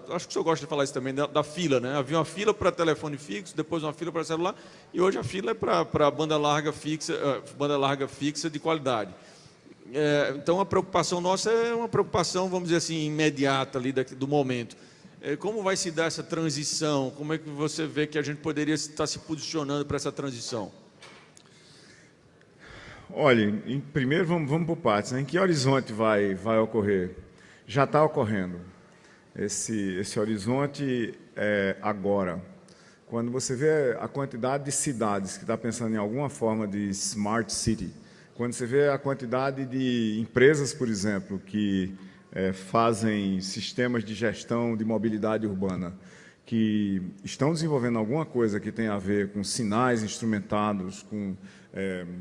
acho que o senhor gosta de falar isso também, da fila, né? Havia uma fila para telefone fixo, depois uma fila para celular, e hoje a fila é para banda larga fixa de qualidade. Então a preocupação nossa é uma preocupação, vamos dizer assim, imediata ali do momento. Como vai se dar essa transição? Como é que você vê que a gente poderia estar se posicionando para essa transição? Olha, primeiro vamos por partes, né? Em que horizonte vai ocorrer? Já está ocorrendo. Esse horizonte é agora. Quando você vê a quantidade de cidades que está pensando em alguma forma de smart city, quando você vê a quantidade de empresas, por exemplo, que fazem sistemas de gestão de mobilidade urbana, que estão desenvolvendo alguma coisa que tem a ver com sinais instrumentados, com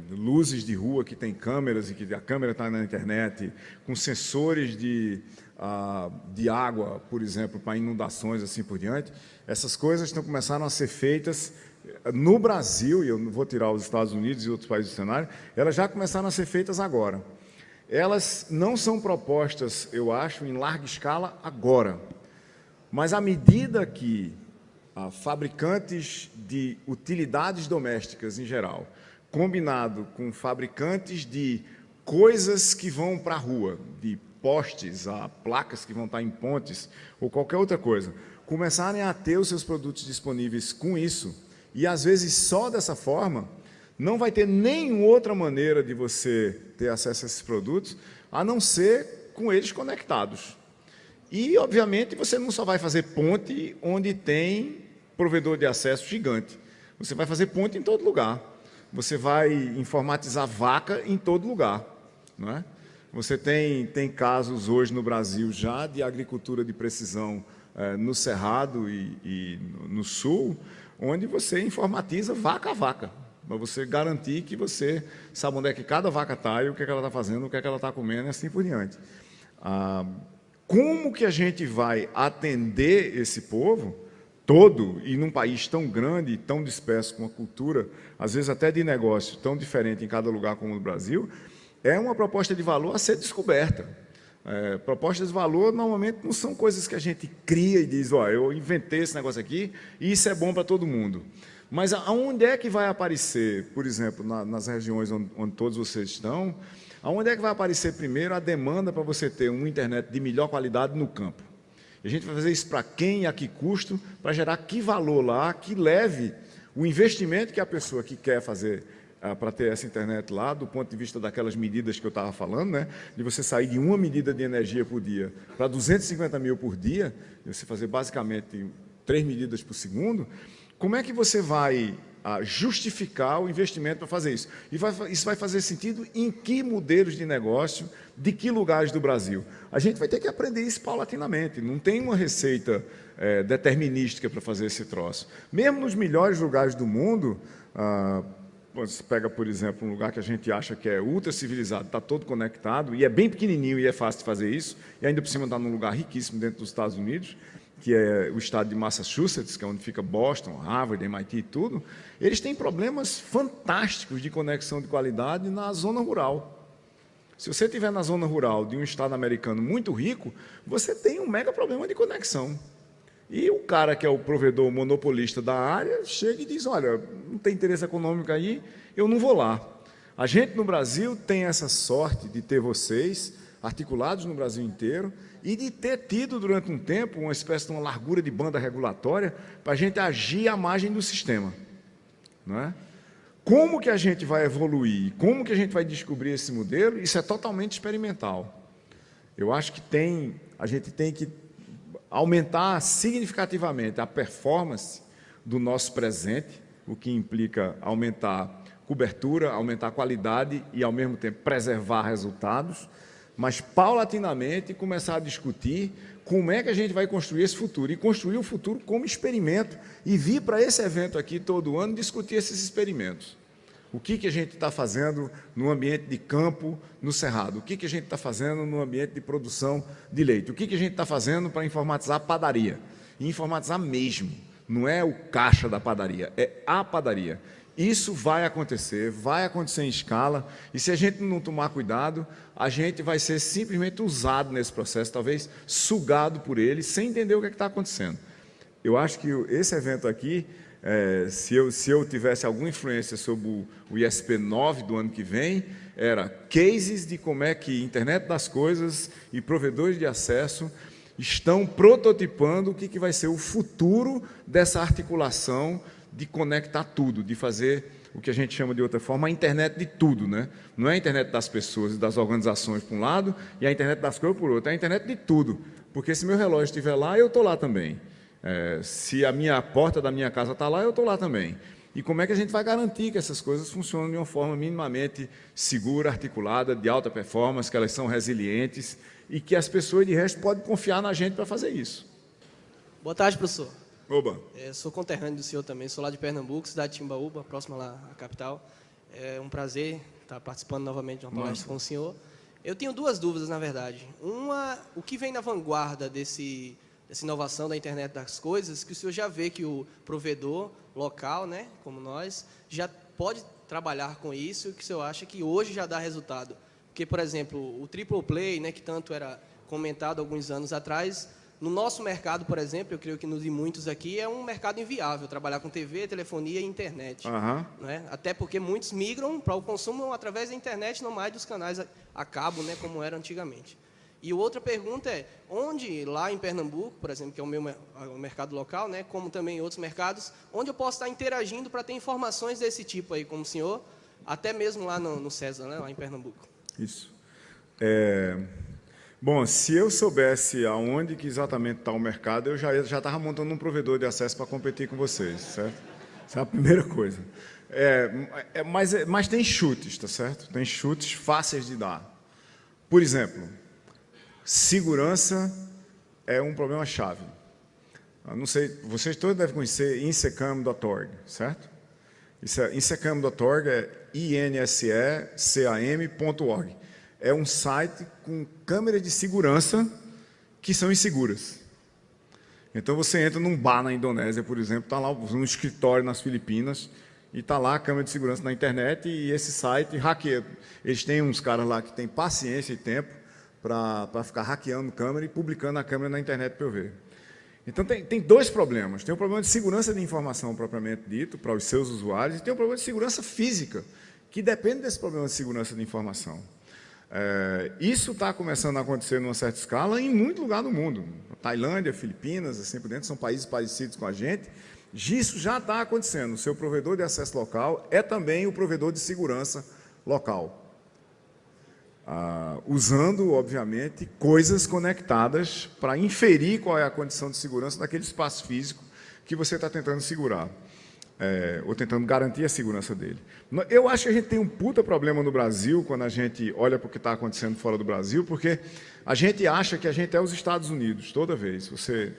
luzes de rua que tem câmeras e que a câmera está na internet, com sensores de água, por exemplo, para inundações, assim por diante. Essas coisas estão começando a ser feitas no Brasil, e eu não vou tirar os Estados Unidos e outros países do cenário, elas já começaram a ser feitas agora. Elas não são propostas, eu acho, em larga escala agora, mas à medida que fabricantes de utilidades domésticas em geral, combinado com fabricantes de coisas que vão para a rua, de postes, a placas que vão estar em pontes, ou qualquer outra coisa, começarem a ter os seus produtos disponíveis com isso, e às vezes só dessa forma, não vai ter nenhuma outra maneira de você ter acesso a esses produtos, a não ser com eles conectados. E, obviamente, você não só vai fazer ponte onde tem provedor de acesso gigante. Você vai fazer ponte em todo lugar. Você vai informatizar vaca em todo lugar. Não é? Você tem casos hoje no Brasil já de agricultura de precisão no Cerrado e no Sul, onde você informatiza vaca a vaca, para você garantir que você sabe onde é que cada vaca está e o que é que ela está fazendo, o que é que ela está comendo e assim por diante. Como que a gente vai atender esse povo todo, e num país tão grande e tão disperso, com uma cultura, às vezes até de negócio, tão diferente em cada lugar como no Brasil, é uma proposta de valor a ser descoberta. Propostas de valor, normalmente, não são coisas que a gente cria e diz, ó, eu inventei esse negócio aqui e isso é bom para todo mundo. Mas aonde é que vai aparecer, por exemplo, nas regiões onde todos vocês estão, aonde é que vai aparecer primeiro a demanda para você ter uma internet de melhor qualidade no campo? E a gente vai fazer isso para quem e a que custo, para gerar que valor lá, que leve o investimento que a pessoa que quer fazer para ter essa internet lá, do ponto de vista daquelas medidas que eu estava falando, né, de você sair de uma medida de energia por dia para 250 mil por dia, e você fazer basicamente 3 medidas por segundo, como é que você vai justificar o investimento para fazer isso? E isso vai fazer sentido em que modelos de negócio, de que lugares do Brasil? A gente vai ter que aprender isso paulatinamente, não tem uma receita determinística para fazer esse troço. Mesmo nos melhores lugares do mundo, você pega, por exemplo, um lugar que a gente acha que é ultra civilizado, está todo conectado, e é bem pequenininho e é fácil de fazer isso, e ainda por cima está num lugar riquíssimo dentro dos Estados Unidos, que é o estado de Massachusetts, que é onde fica Boston, Harvard, MIT e tudo, eles têm problemas fantásticos de conexão de qualidade na zona rural. Se você estiver na zona rural de um estado americano muito rico, você tem um mega problema de conexão. E o cara que é o provedor monopolista da área chega e diz, olha, não tem interesse econômico aí, eu não vou lá. A gente no Brasil tem essa sorte de ter vocês articulados no Brasil inteiro e de ter tido durante um tempo uma espécie de uma largura de banda regulatória para a gente agir à margem do sistema. Não é? Como que a gente vai evoluir? Como que a gente vai descobrir esse modelo? Isso é totalmente experimental. Eu acho que a gente tem que aumentar significativamente a performance do nosso presente, o que implica aumentar cobertura, aumentar a qualidade e, ao mesmo tempo, preservar resultados, mas, paulatinamente, começar a discutir como é que a gente vai construir esse futuro, e construir o futuro como experimento, e vir para esse evento aqui todo ano discutir esses experimentos. O que a gente está fazendo no ambiente de campo, no Cerrado? O que a gente está fazendo no ambiente de produção de leite? O que a gente está fazendo para informatizar a padaria? E informatizar mesmo, não é o caixa da padaria, é a padaria. Isso vai acontecer em escala, e se a gente não tomar cuidado, a gente vai ser simplesmente usado nesse processo, talvez sugado por ele, sem entender o que está acontecendo. Eu acho que esse evento aqui, se eu tivesse alguma influência sobre o ISP9 do ano que vem, era cases de como é que internet das coisas e provedores de acesso estão prototipando o que vai ser o futuro dessa articulação de conectar tudo, de fazer o que a gente chama de outra forma, a internet de tudo, né? Não é a internet das pessoas e das organizações por um lado e a internet das coisas por outro, é a internet de tudo, porque se meu relógio estiver lá, eu estou lá também. Se a porta da minha casa está lá, eu estou lá também. E como é que a gente vai garantir que essas coisas funcionam de uma forma minimamente segura, articulada, de alta performance, que elas são resilientes e que as pessoas, de resto, podem confiar na gente para fazer isso? Boa tarde, professor. Oba. Sou conterrâneo do senhor também, sou lá de Pernambuco, cidade de Timbaúba, próxima lá à capital. É um prazer estar participando novamente de uma palestra com o senhor. Eu tenho duas dúvidas, na verdade. Uma, o que vem na vanguarda dessa inovação da internet das coisas, que o senhor já vê que o provedor local, né, como nós, já pode trabalhar com isso, e que o senhor acha que hoje já dá resultado. Porque, por exemplo, o triple play, né, que tanto era comentado alguns anos atrás, no nosso mercado, por exemplo, eu creio que no de muitos aqui, é um mercado inviável, trabalhar com TV, telefonia e internet. Né? Até porque muitos migram para o consumo através da internet, não mais dos canais a cabo, né, como era antigamente. E outra pergunta é, onde lá em Pernambuco, por exemplo, que é o meu mercado local, né, como também em outros mercados, onde eu posso estar interagindo para ter informações desse tipo aí, como o senhor, até mesmo lá no César, né, lá em Pernambuco? Isso. Bom, se eu soubesse aonde que exatamente está o mercado, eu já estava montando um provedor de acesso para competir com vocês, certo? Essa é a primeira coisa. Mas tem chutes, tá certo? Tem chutes fáceis de dar. Por exemplo, segurança é um problema-chave. Não sei, vocês todos devem conhecer insecam.org, certo? Insecam.org é insecam.org. É um site com câmeras de segurança que são inseguras. Então, você entra num bar na Indonésia, por exemplo, está lá um escritório nas Filipinas, e está lá a câmera de segurança na internet, e esse site hackeia. Eles têm uns caras lá que têm paciência e tempo para ficar hackeando câmera e publicando a câmera na internet para eu ver. Então, tem dois problemas. Tem o problema de segurança de informação, propriamente dito, para os seus usuários, e tem o problema de segurança física, que depende desse problema de segurança de informação. Isso está começando a acontecer numa certa escala em muito lugar do mundo. Tailândia, Filipinas, assim por dentro, são países parecidos com a gente. Isso já está acontecendo. O seu provedor de acesso local é também o provedor de segurança local. Usando, obviamente, coisas conectadas para inferir qual é a condição de segurança daquele espaço físico que você está tentando segurar. Ou tentando garantir a segurança dele. Eu acho que a gente tem um puta problema no Brasil, quando a gente olha para o que está acontecendo fora do Brasil, porque a gente acha que a gente é os Estados Unidos, toda vez.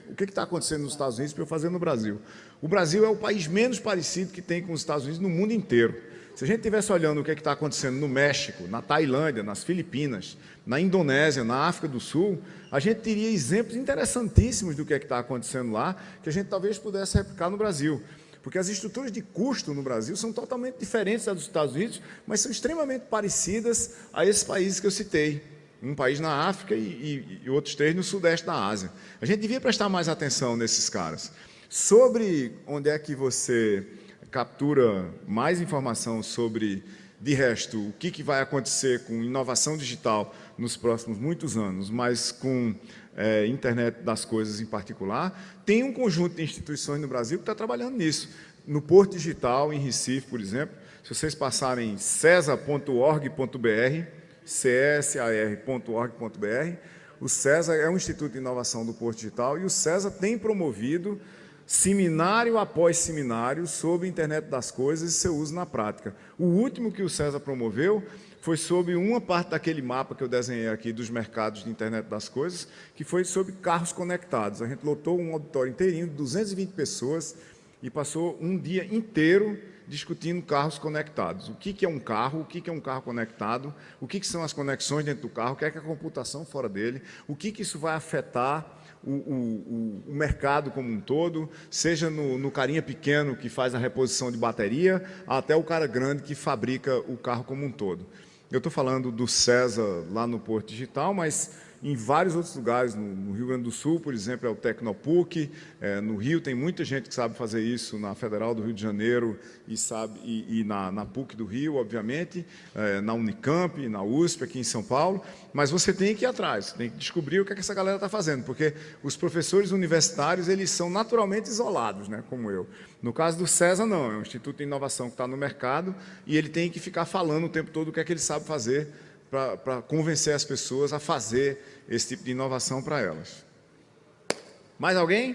O que está acontecendo nos Estados Unidos para eu fazer no Brasil? O Brasil é o país menos parecido que tem com os Estados Unidos no mundo inteiro. Se a gente estivesse olhando o que está acontecendo no México, na Tailândia, nas Filipinas, na Indonésia, na África do Sul, a gente teria exemplos interessantíssimos do que está acontecendo lá, que a gente talvez pudesse replicar no Brasil. Porque as estruturas de custo no Brasil são totalmente diferentes das dos Estados Unidos, mas são extremamente parecidas a esses países que eu citei. Um país na África e outros três no sudeste da Ásia. A gente devia prestar mais atenção nesses caras. Sobre onde é que você captura mais informação sobre, de resto, o que vai acontecer com inovação digital nos próximos muitos anos, mas com internet das coisas em particular, tem um conjunto de instituições no Brasil que está trabalhando nisso. No Porto Digital, em Recife, por exemplo, se vocês passarem cesar.org.br, cesar.org.br, o Cesar é um instituto de inovação do Porto Digital e o Cesar tem promovido seminário após seminário sobre internet das coisas e seu uso na prática. O último que o Cesar promoveu foi sobre uma parte daquele mapa que eu desenhei aqui dos mercados de internet das coisas, que foi sobre carros conectados. A gente lotou um auditório inteirinho de 220 pessoas e passou um dia inteiro discutindo carros conectados. O que é um carro, o que é um carro conectado, o que são as conexões dentro do carro, o que é a computação fora dele, o que isso vai afetar o mercado como um todo, seja no carinha pequeno que faz a reposição de bateria, até o cara grande que fabrica o carro como um todo. Eu estou falando do César lá no Porto Digital, mas em vários outros lugares, no Rio Grande do Sul, por exemplo, é o Tecnopuc, no Rio tem muita gente que sabe fazer isso, na Federal do Rio de Janeiro e na PUC do Rio, obviamente, na Unicamp, na USP, aqui em São Paulo, mas você tem que ir atrás, tem que descobrir o que essa galera está fazendo, porque os professores universitários, eles são naturalmente isolados, né, como eu. No caso do César, não, é um instituto de inovação que está no mercado e ele tem que ficar falando o tempo todo o que é que ele sabe fazer para convencer as pessoas a fazer esse tipo de inovação para elas. Mais alguém?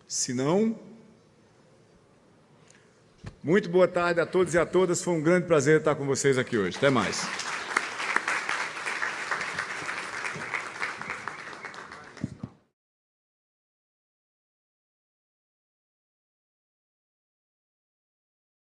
Se não, muito boa tarde a todos e a todas. Foi um grande prazer estar com vocês aqui hoje. Até mais.